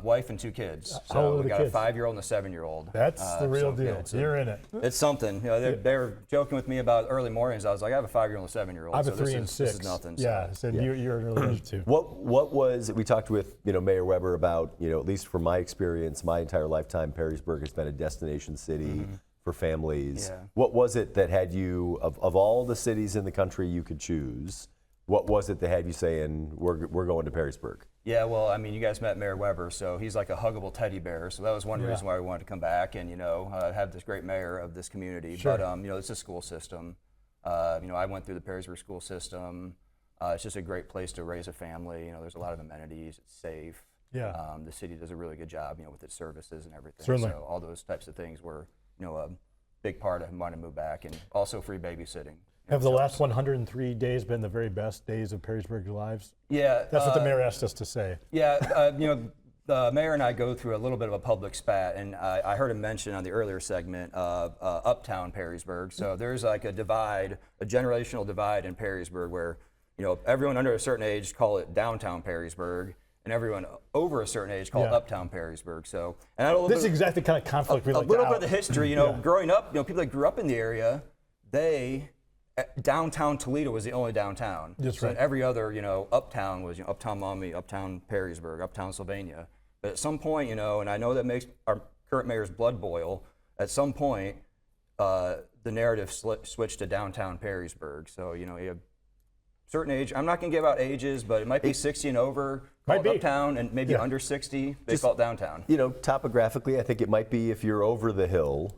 Wife and 2 kids. How old So are we the got kids? a 5-year-old and a 7-year-old. That's the real deal. Yeah, You're in it. It's something. You know, they were joking with me about early mornings. I was like, I have a 5-year-old and a 7-year-old. I have a so 3 this and is, 6. This is nothing. Yeah, so you're an early age too. What was, we talked with, you know, Mayor Weber about, you know, at least from my experience, my entire lifetime, Perrysburg has been a destination city for families. Yeah. What was it that had you, of all the cities in the country you could choose, what was it that had you saying, we're going to Perrysburg? Yeah, well, I mean, you guys met Mayor Weber, so he's like a huggable teddy bear. So that was one reason why we wanted to come back and, you know, have this great mayor of this community. Sure. But, you know, it's a school system. You know, I went through the Perrysburg school system. It's just a great place to raise a family. You know, there's a lot of amenities. It's safe. Yeah. The city does a really good job, you know, with its services and everything. Certainly. So all those types of things were, you know, a big part of wanting to move back, and also free babysitting. Have the last 103 days been the very best days of Perrysburg's lives? Yeah. That's what the mayor asked us to say. Yeah, you know, the mayor and I go through a little bit of a public spat, and I heard him mention on the earlier segment uptown Perrysburg. So there's like a divide, a generational divide in Perrysburg where, you know, everyone under a certain age call it downtown Perrysburg, and everyone over a certain age call it uptown Perrysburg. So, and This is exactly the kind of conflict we like a little to bit of the history, you know, growing up, you know, people that grew up in the area, downtown Toledo was the only downtown. That's so right. Every other, you know, uptown was, you know, uptown Maumee, uptown Perrysburg, uptown Sylvania. But at some point, you know, and I know that makes our current mayor's blood boil, at some point, the narrative switched to downtown Perrysburg. So, you know, you have certain age, I'm not going to give out ages, but it might be 60 and over, call it uptown, and maybe under 60, they call it downtown. You know, topographically, I think it might be if you're over the hill,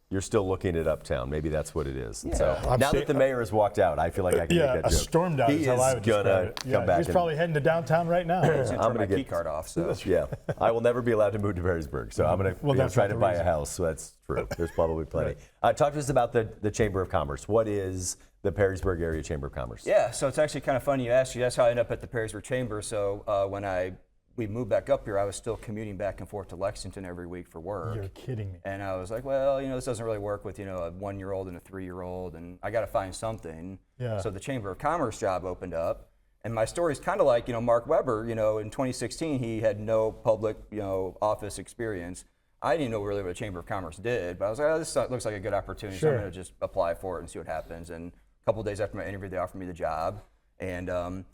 you're still looking at uptown. Maybe that's what it is. And so now that the mayor has walked out, I feel like I can make that joke. A stormed out He is how I is would gonna describe it. come back. He's probably heading to downtown right now. I'm going to get my key card off. So. Yeah, I will never be allowed to move to Perrysburg, so I'm going to try to buy a house. So that's true. There's probably plenty. Talk to us about the Chamber of Commerce. What is the Perrysburg Area Chamber of Commerce? Yeah, so it's actually kind of funny you asked. That's how I ended up at the Perrysburg Chamber. So when we moved back up here, I was still commuting back and forth to Lexington every week for work. You're kidding me. And I was like, well, you know, this doesn't really work with, you know, a 1-year-old and a 3-year-old, and I got to find something. Yeah. So the Chamber of Commerce job opened up, and my story is kind of like, you know, Mark Weber. You know, in 2016, he had no public, you know, office experience. I didn't know really what the Chamber of Commerce did, but I was like, oh, this looks like a good opportunity, so I'm going to just apply for it and see what happens. And a couple of days after my interview, they offered me the job, and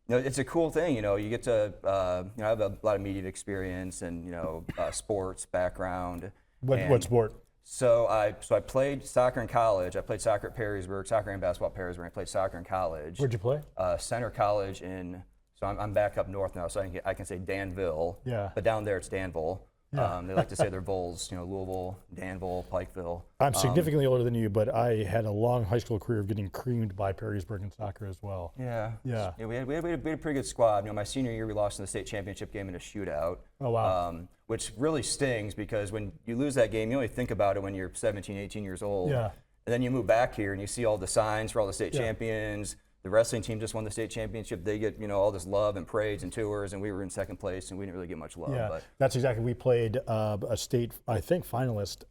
you know, it's a cool thing. You know, you get to, you know, I have a lot of media experience and, you know, sports background. What sport? So I played soccer in college. I played soccer at Perrysburg, soccer and basketball at Perrysburg. I played soccer in college. Where'd you play? Center College in. So I'm back up north now, so I can say Danville. Yeah. But down there it's Danville. Yeah. They like to say they're Vols, you know, Louisville, Danville, Pikeville. I'm significantly older than you, but I had a long high school career of getting creamed by Perrysburg in soccer as well. Yeah. Yeah. We had a pretty good squad. You know, my senior year we lost in the state championship game in a shootout. Oh, wow. Which really stings because when you lose that game, you only think about it when you're 17, 18 years old. Yeah. And then you move back here and you see all the signs for all the state champions. The wrestling team just won the state championship. They get, you know, all this love and parades and tours, and we were in second place, and we didn't really get much love. Yeah, But that's exactly. We played a state, I think, finalist,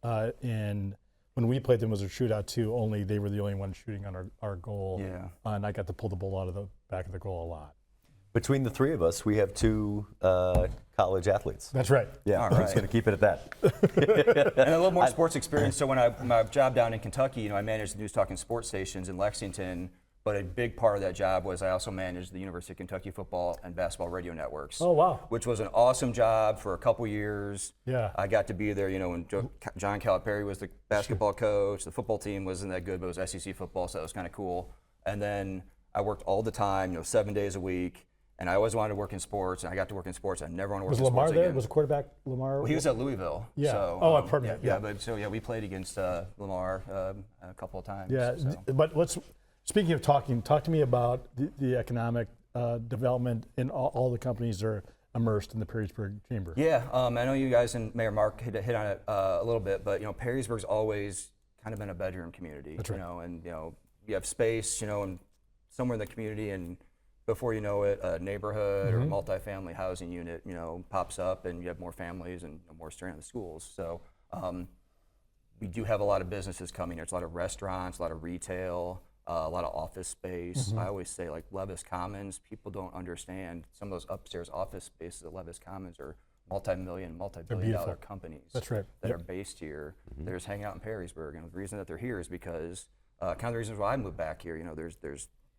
and when we played them it was a shootout too. Only they were the only ones shooting on our goal. Yeah. And I got to pull the ball out of the back of the goal a lot. Between the three of us, we have 2 college athletes. That's right. Yeah, All I'm right. just going to keep it at that. And a little more sports experience. So when my job down in Kentucky, you know, I managed the news talk and sports stations in Lexington. But a big part of that job was I also managed the University of Kentucky football and basketball radio networks. Oh, wow. Which was an awesome job for a couple years. Yeah. I got to be there, you know, when John Calipari was the basketball coach. The football team wasn't that good, but it was SEC football, so that was kind of cool. And then I worked all the time, you know, 7 days a week. And I always wanted to work in sports, and I got to work in sports. I never want to work in sports Was Lamar there? again. Was the quarterback Lamar? Well, he was at Louisville. Yeah. So, I've heard that. Yeah, but so, yeah, we played against Lamar a couple of times. Yeah, so. but speaking of talk to me about the economic development in all the companies that are immersed in the Perrysburg Chamber. Yeah, I know you guys and Mayor Mark hit on it a little bit, but, you know, Perrysburg's always kind of been a bedroom community. That's right. You know, and, you know, you have space, you know, and somewhere in the community, and before you know it, a neighborhood or a multifamily housing unit, you know, pops up, and you have more families and more strain on the schools. So we do have a lot of businesses coming here. It's a lot of restaurants, a lot of retail, a lot of office space. I always say, like, Levis Commons, people don't understand some of those upstairs office spaces at Levis Commons are multi-billion dollar companies That's right. that are based here. They're just hanging out in Perrysburg, and the reason that they're here is because kind of the reasons why I moved back here. You know, there's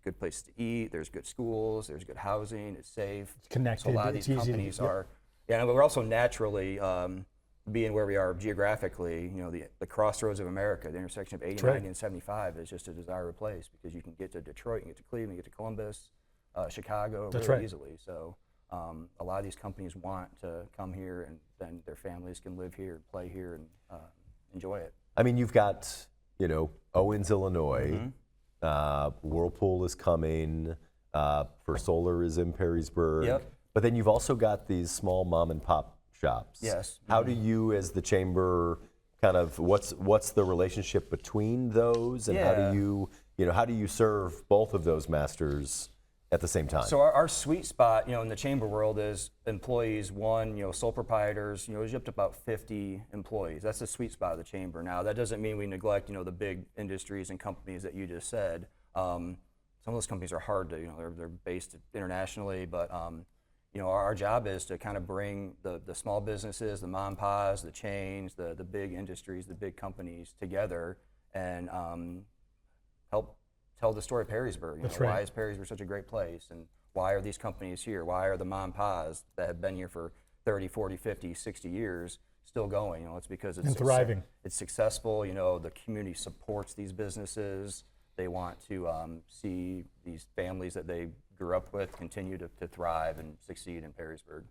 good places to eat, there's good schools, there's good housing, it's safe. It's connected. So a lot of these companies are, but we're also naturally being where we are geographically. You know, the crossroads of America, the intersection of 80, 90, and 75 is just a desirable place because you can get to Detroit, you can get to Cleveland, you can get to Columbus, Chicago really easily. So. A lot of these companies want to come here, and then their families can live here, play here, and enjoy it. I mean, you've got, you know, Owens, Illinois. Whirlpool is coming. First Solar is in Perrysburg. Yep. But then you've also got these small mom and pop shops. Yes. How do you, as the chamber, kind of what's the relationship between those, and how do how do you serve both of those masters at the same time? So our sweet spot, in the chamber world is employees, sole proprietors, usually up to about 50 employees. That's the sweet spot of the chamber. Now, that doesn't mean we neglect, the big industries and companies that you just said. Some of those companies are hard to, they're based internationally, but, our job is to kind of bring the small businesses, the mom and pops, the chains, the big industries, the big companies together and help tell the story of Perrysburg. Why is Perrysburg such a great place? And why are these companies here? Why are the mom and pops that have been here for 30, 40, 50, 60 years still going? It's because it's thriving. It's successful. The community supports these businesses. They want to see these families that they grew up with continue to thrive and succeed in Perrysburg.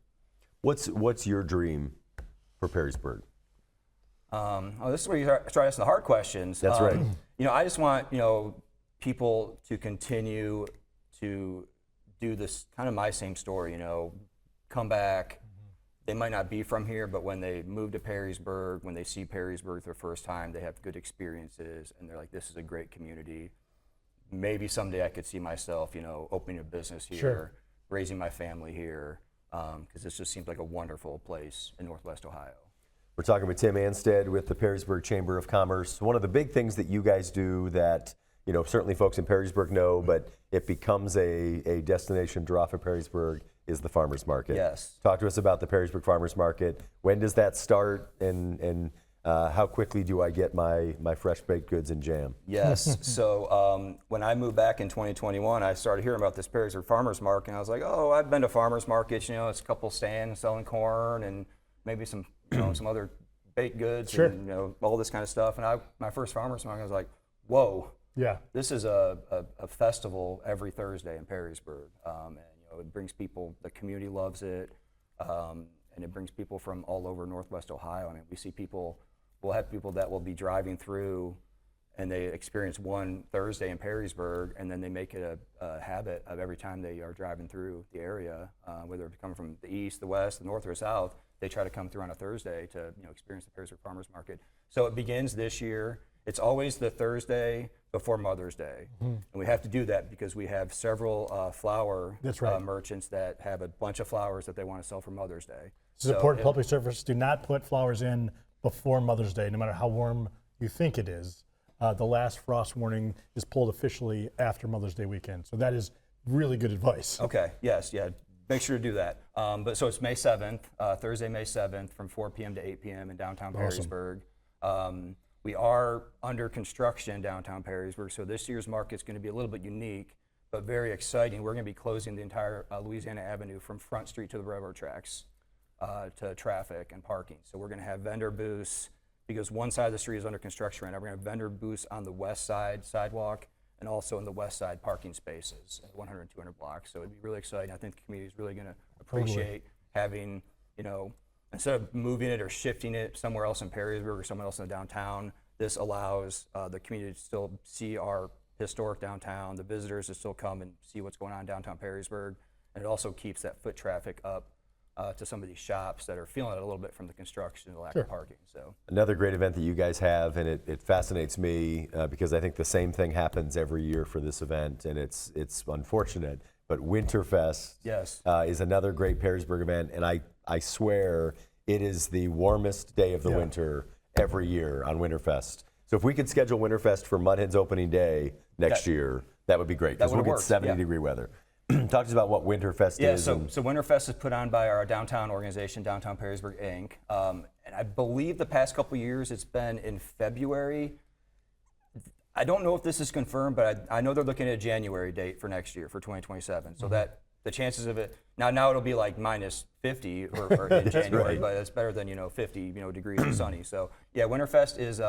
What's your dream for Perrysburg? This is where you start asking the hard questions. That's right. I just want, people to continue to do this kind of my same story, come back. They might not be from here, but when they move to Perrysburg, when they see Perrysburg for the first time, they have good experiences and they're like, this is a great community. Maybe someday I could see myself, opening a business here, raising my family here, because this just seems like a wonderful place in Northwest Ohio. We're talking with Tim Ansted with the Perrysburg Chamber of Commerce. One of the big things that you guys do that certainly folks in Perrysburg know, but it becomes a destination draw for Perrysburg is the farmers market. Yes. Talk to us about the Perrysburg farmers market. When does that start, and how quickly do I get my fresh baked goods and jam? Yes. So when I moved back in 2021, I started hearing about this Perrysburg farmers market, and I was like, oh, I've been to farmers markets. It's a couple stands selling corn and maybe some some other baked goods and all this kind of stuff. And my first farmers market, I was like, whoa. Yeah. This is a festival every Thursday in Perrysburg, and it brings people. The community loves it, and it brings people from all over Northwest Ohio. I mean, we see people. We'll have people that will be driving through, and they experience one Thursday in Perrysburg, and then they make it a habit of every time they are driving through the area, whether they're coming from the east, the west, the north, or south. They try to come through on a Thursday to experience the Perrysburg Farmers Market. So it begins this year. It's always the Thursday before Mother's Day. And we have to do that because we have several flower merchants that have a bunch of flowers that they want to sell for Mother's Day. This is important public service. Do not put flowers in before Mother's Day, no matter how warm you think it is. The last frost warning is pulled officially after Mother's Day weekend. So that is really good advice. Okay, yes, yeah. Make sure to do that. So it's May 7th, Thursday, May 7th from 4 p.m. to 8 p.m. in downtown Perrysburg. We are under construction downtown Perrysburg, so this year's market's going to be a little bit unique, but very exciting. We're going to be closing the entire Louisiana Avenue from Front Street to the railroad tracks to traffic and parking. So we're going to have vendor booths, because one side of the street is under construction right now. We're going to have vendor booths on the west side sidewalk and also in the west side parking spaces at 100 and 200 blocks. So it'd be really exciting. I think the community is really going to appreciate having, instead of moving it or shifting it somewhere else in Perrysburg or somewhere else in the downtown, this allows the community to still see our historic downtown, the visitors to still come and see what's going on in downtown Perrysburg, and it also keeps that foot traffic up to some of these shops that are feeling it a little bit from the construction and the lack of parking. So another great event that you guys have, and it fascinates me because I think the same thing happens every year for this event, and it's unfortunate, but Winterfest is another great Perrysburg event, and I swear it is the warmest day of the winter every year on Winterfest. So if we could schedule Winterfest for Mudhead's opening day next year, that would be great because we'll get 70-degree weather. Talk to us about what Winterfest is. So Winterfest is put on by our downtown organization, Downtown Perrysburg, Inc. And I believe the past couple years it's been in February. I don't know if this is confirmed, but I know they're looking at a January date for next year, for 2027. So that the chances of it, now it'll be like minus 50 or in January, but it's better than 50 degrees and sunny. So yeah, Winterfest is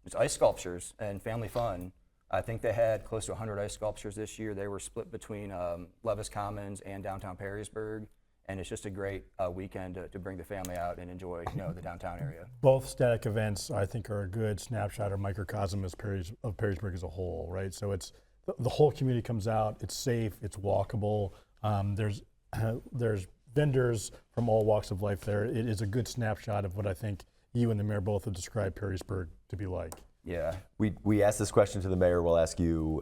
it's ice sculptures and family fun. I think they had close to 100 ice sculptures this year. They were split between Levis Commons and downtown Perrysburg, and it's just a great weekend to bring the family out and enjoy the downtown area. Both static events, I think, are a good snapshot or microcosm of Perrysburg as a whole, right? So it's the whole community comes out. It's safe. It's walkable. There's vendors from all walks of life there. It is a good snapshot of what I think you and the mayor both have described Perrysburg to be like. Yeah. We asked this question to the mayor. We'll ask you,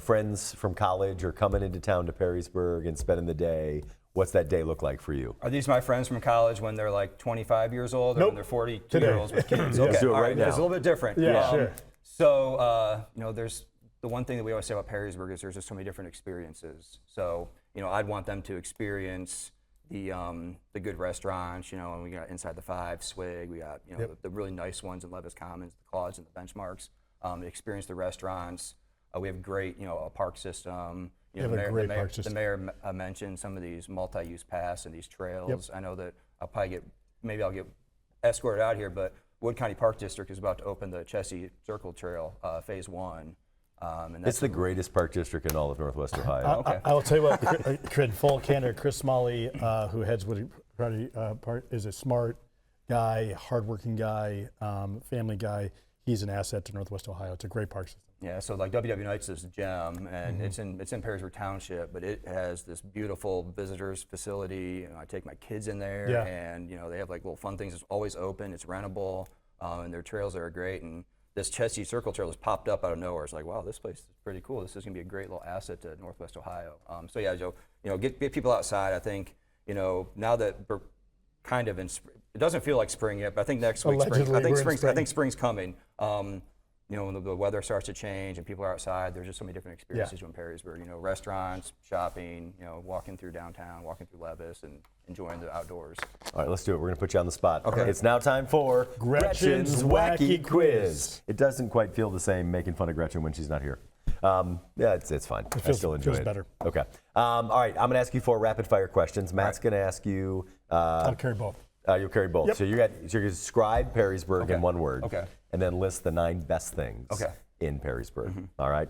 friends from college are coming into town to Perrysburg and spending the day. What's that day look like for you? Are these my friends from college when they're like 25 years old or when they're 42-year-olds with kids? Okay. Let's do it right now. It's a little bit different. Yeah, sure. So, there's the one thing that we always say about Perrysburg is there's just so many different experiences. So, I'd want them to experience the good restaurants, and we got Inside the Five, Swig, we got, the really nice ones in Levis Commons, the Claudes and the Benchmarks, experience the restaurants. We have great, a park system. The mayor mentioned some of these multi-use paths and these trails. Yep. I know that I'll get escorted out here, but Wood County Park District is about to open the Chessie Circle Trail, Phase 1. And that's it's the greatest park district in all of Northwest Ohio. I will tell you what, in full candor, Chris Smalley, who heads Wood County Park, is a smart guy, hardworking guy, family guy. He's an asset to Northwest Ohio. It's a great park system. Yeah, so like WW Nights is a gem, and it's in Perrysburg Township, but it has this beautiful visitors facility. I take my kids in there, and they have like little fun things. It's always open. It's rentable, and their trails there are great. And this Chessie Circle Trail has popped up out of nowhere. It's like, wow, this place is pretty cool. This is going to be a great little asset to Northwest Ohio. So yeah, Joe, get people outside. I think, now that we're kind of in, it doesn't feel like spring yet, but I think next week, I think spring's coming. When the weather starts to change and people are outside, there's just so many different experiences in Perrysburg. Restaurants, shopping, walking through downtown, walking through Levis, and enjoying the outdoors. All right, let's do it. We're going to put you on the spot. Okay. It's now time for Gretchen's Wacky Quiz. It doesn't quite feel the same making fun of Gretchen when she's not here. Yeah, it's fine. I still enjoy it. Feels better. Okay. All right, I'm going to ask you 4 rapid-fire questions. Matt's going to ask you. I'll carry both. You'll carry both. Yep. So you're going to describe Perrysburg in one word. Okay. And then list the 9 best things in Perrysburg. Mm-hmm. All right.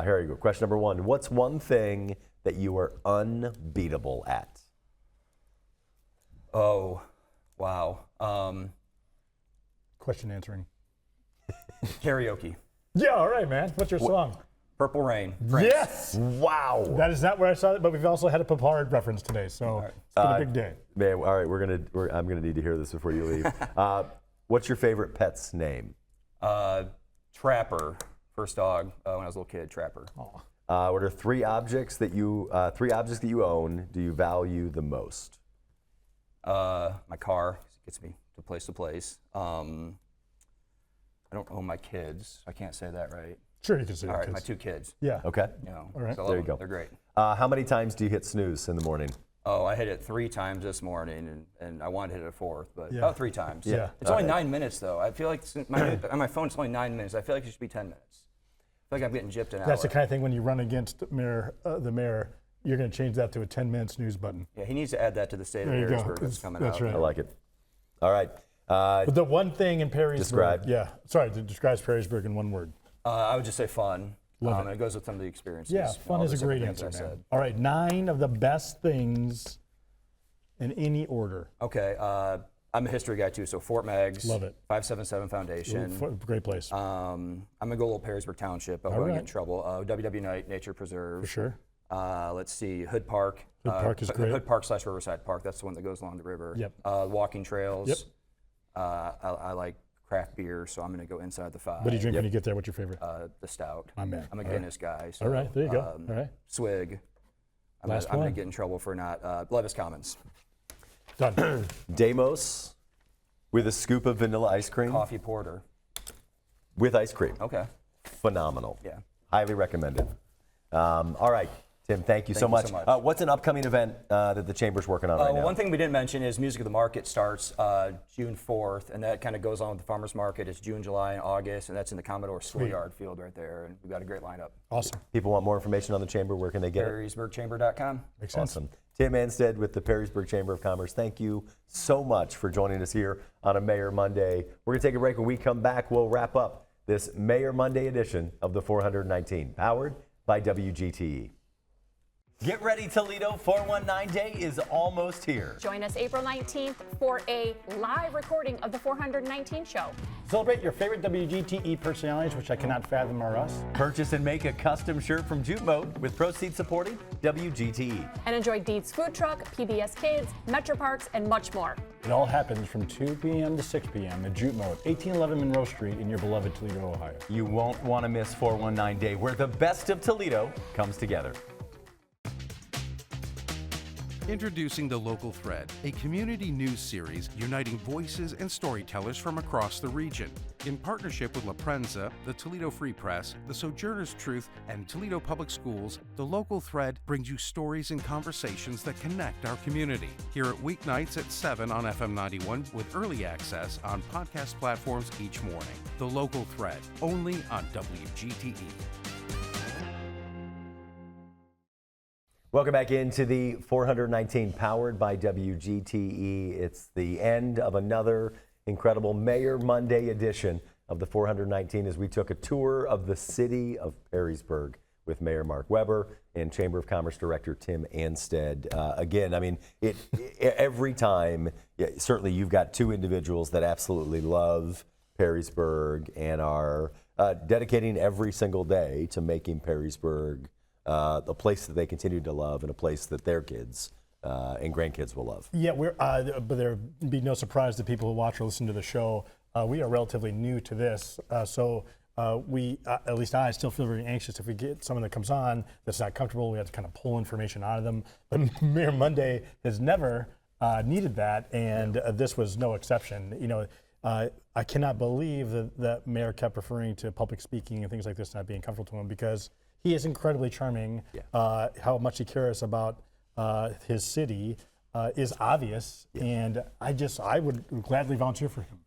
Here you go. Question number 1. What's one thing that you are unbeatable at? Oh, wow. Question answering. Karaoke. Yeah, all right, man. What's your song? Purple Rain. Prince. Yes! Wow. That is not where I saw it, but we've also had a Papard reference today, so it's been a big day. Man, all right, I'm gonna need to hear this before you leave. What's your favorite pet's name? Trapper. First dog when I was a little kid. Trapper. What are 3 objects that you own do you value the most? My car gets me to place. I don't own my kids. I can't say that, right? Sure, you can say All right, kids. my 2 kids. Yeah. Okay. All right. So there you go. They're great. How many times do you hit snooze in the morning? Oh, I hit it 3 times this morning, and I wanted to hit it a 4th, but about 3 times. Yeah. It's only 9 minutes, though. I feel like on my phone it's only 9 minutes. I feel like it should be 10 minutes. I feel like I'm getting gypped an hour. That's the kind of thing when you run against the mayor, you're going to change that to a 10-minute snooze button. Yeah, he needs to add that to the state of Perrysburg that's coming out. Right. I like it. All right. But the one thing in Perrysburg. Describe. Yeah. Sorry, that describes Perrysburg in one word. I would just say fun. Love it. It goes with some of the experiences. Yeah, fun is a great answer, man. All right, 9 of the best things in any order. Okay, I'm a history guy too, so Fort Meigs. Love it. 577 Foundation. Great place. I'm gonna go a little Perrysburg Township. I won't get in trouble. WW Night Nature Preserve. For sure. Let's see, Hood Park. Hood Park is great. Hood Park / Riverside Park. That's the one that goes along the river. Yep. Walking trails. Yep. I like craft beer, so I'm gonna go Inside the Five. What do you drink when you get there? What's your favorite? The stout. I'm in. I'm a Guinness guy. So, all right, there you go. All right. Swig. I'm gonna get in trouble for not Levis Commons. Done. Damos with a scoop of vanilla ice cream. Coffee porter. with ice cream. Okay. Phenomenal. Yeah. Highly recommended. All right, Tim, thank you so Thank much. you so much. What's an upcoming event that the Chamber's working on right now? One thing we didn't mention is Music of the Market starts June 4th, and that kind of goes on with the Farmers Market. It's June, July, and August, and that's in the Commodore Schoolyard field right there, and we've got a great lineup. Awesome. People want more information on the Chamber, where can they get it? PerrysburgChamber.com. Makes sense. Awesome. Tim Ansted with the Perrysburg Chamber of Commerce. Thank you so much for joining us here on a Mayor Monday. We're going to take a break. When we come back, we'll wrap up this Mayor Monday edition of the 419, powered by WGTE. Get ready, Toledo. 419 Day is almost here. Join us April 19th for a live recording of the 419 show. Celebrate your favorite WGTE personalities, which I cannot fathom are us. Purchase and make a custom shirt from Jute Mode with proceeds supporting WGTE. And enjoy Deed's Food Truck, PBS Kids, Metro Parks, and much more. It all happens from 2 p.m. to 6 p.m. at Jute Mode, 1811 Monroe Street in your beloved Toledo, Ohio. You won't want to miss 419 Day, where the best of Toledo comes together. Introducing The Local Thread, a community news series uniting voices and storytellers from across the region. In partnership with La Prensa, the Toledo Free Press, the Sojourner's Truth, and Toledo Public Schools, The Local Thread brings you stories and conversations that connect our community. Hear it weeknights at 7 on FM 91 with early access on podcast platforms each morning. The Local Thread, only on WGTE. Welcome back into the 419, powered by WGTE. It's the end of another incredible Mayor Monday edition of the 419 as we took a tour of the city of Perrysburg with Mayor Mark Weber and Chamber of Commerce Director Tim Ansted. Again, I mean, every time, certainly you've got two individuals that absolutely love Perrysburg and are dedicating every single day to making Perrysburg a place that they continue to love and a place that their kids and grandkids will love. Yeah, but there be no surprise to people who watch or listen to the show. We are relatively new to this, so we, at least I, still feel very anxious if we get someone that comes on that's not comfortable. We have to kind of pull information out of them. But Mayor Monday has never needed that, and this was no exception. You know, I cannot believe that Mayor kept referring to public speaking and things like this not being comfortable to him, because he is incredibly charming. How much he cares about his city is obvious, and I would gladly volunteer for him.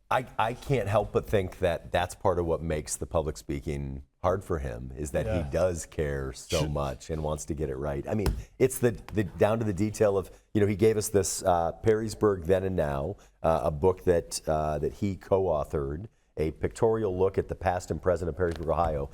I can't help but think that that's part of what makes the public speaking hard for him, is that he does care so much and wants to get it right. I mean, it's the down to the detail of, you know, he gave us this Perrysburg Then and Now, a book that he co-authored, a pictorial look at the past and present of Perrysburg, Ohio.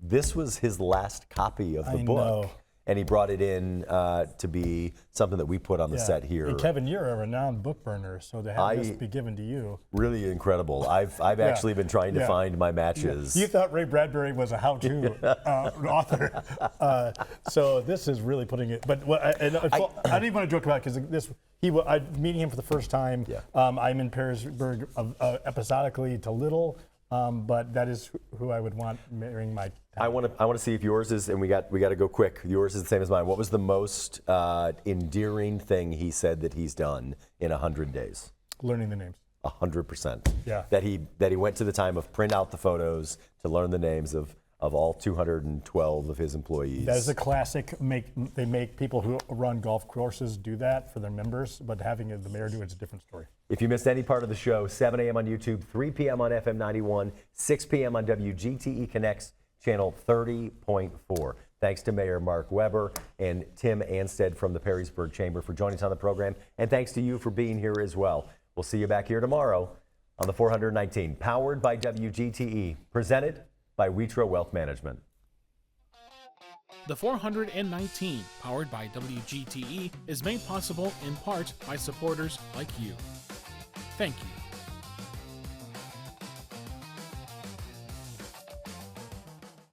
This was his last copy of the book. Know. And he brought it in to be something that we put on the set here. And Kevin, you're a renowned book burner, so to have this be given to you. Really incredible. I've actually been trying to find my matches. You thought Ray Bradbury was a how-to author. So this is really putting it, but I didn't even want to joke about it, because I'm meeting him for the first time. I'm in Perrysburg episodically to little. But that is who I would want marrying my town. I want to see if yours is, and we got to go quick. Yours is the same as mine. What was the most endearing thing he said that he's done in 100 days? Learning the names. 100%. Yeah. That he went to the time of print out the photos to learn the names of all 212 of his employees. That is a classic. They make people who run golf courses do that for their members, but having the mayor do it's a different story. If you missed any part of the show, 7 a.m. on YouTube, 3 p.m. on FM 91, 6 p.m. on WGTE Connects, channel 30.4. Thanks to Mayor Mark Weber and Tim Ansted from the Perrysburg Chamber for joining us on the program. And thanks to you for being here as well. We'll see you back here tomorrow on the 419, powered by WGTE, presented by Witro Wealth Management. The 419, powered by WGTE, is made possible in part by supporters like you. Thank you.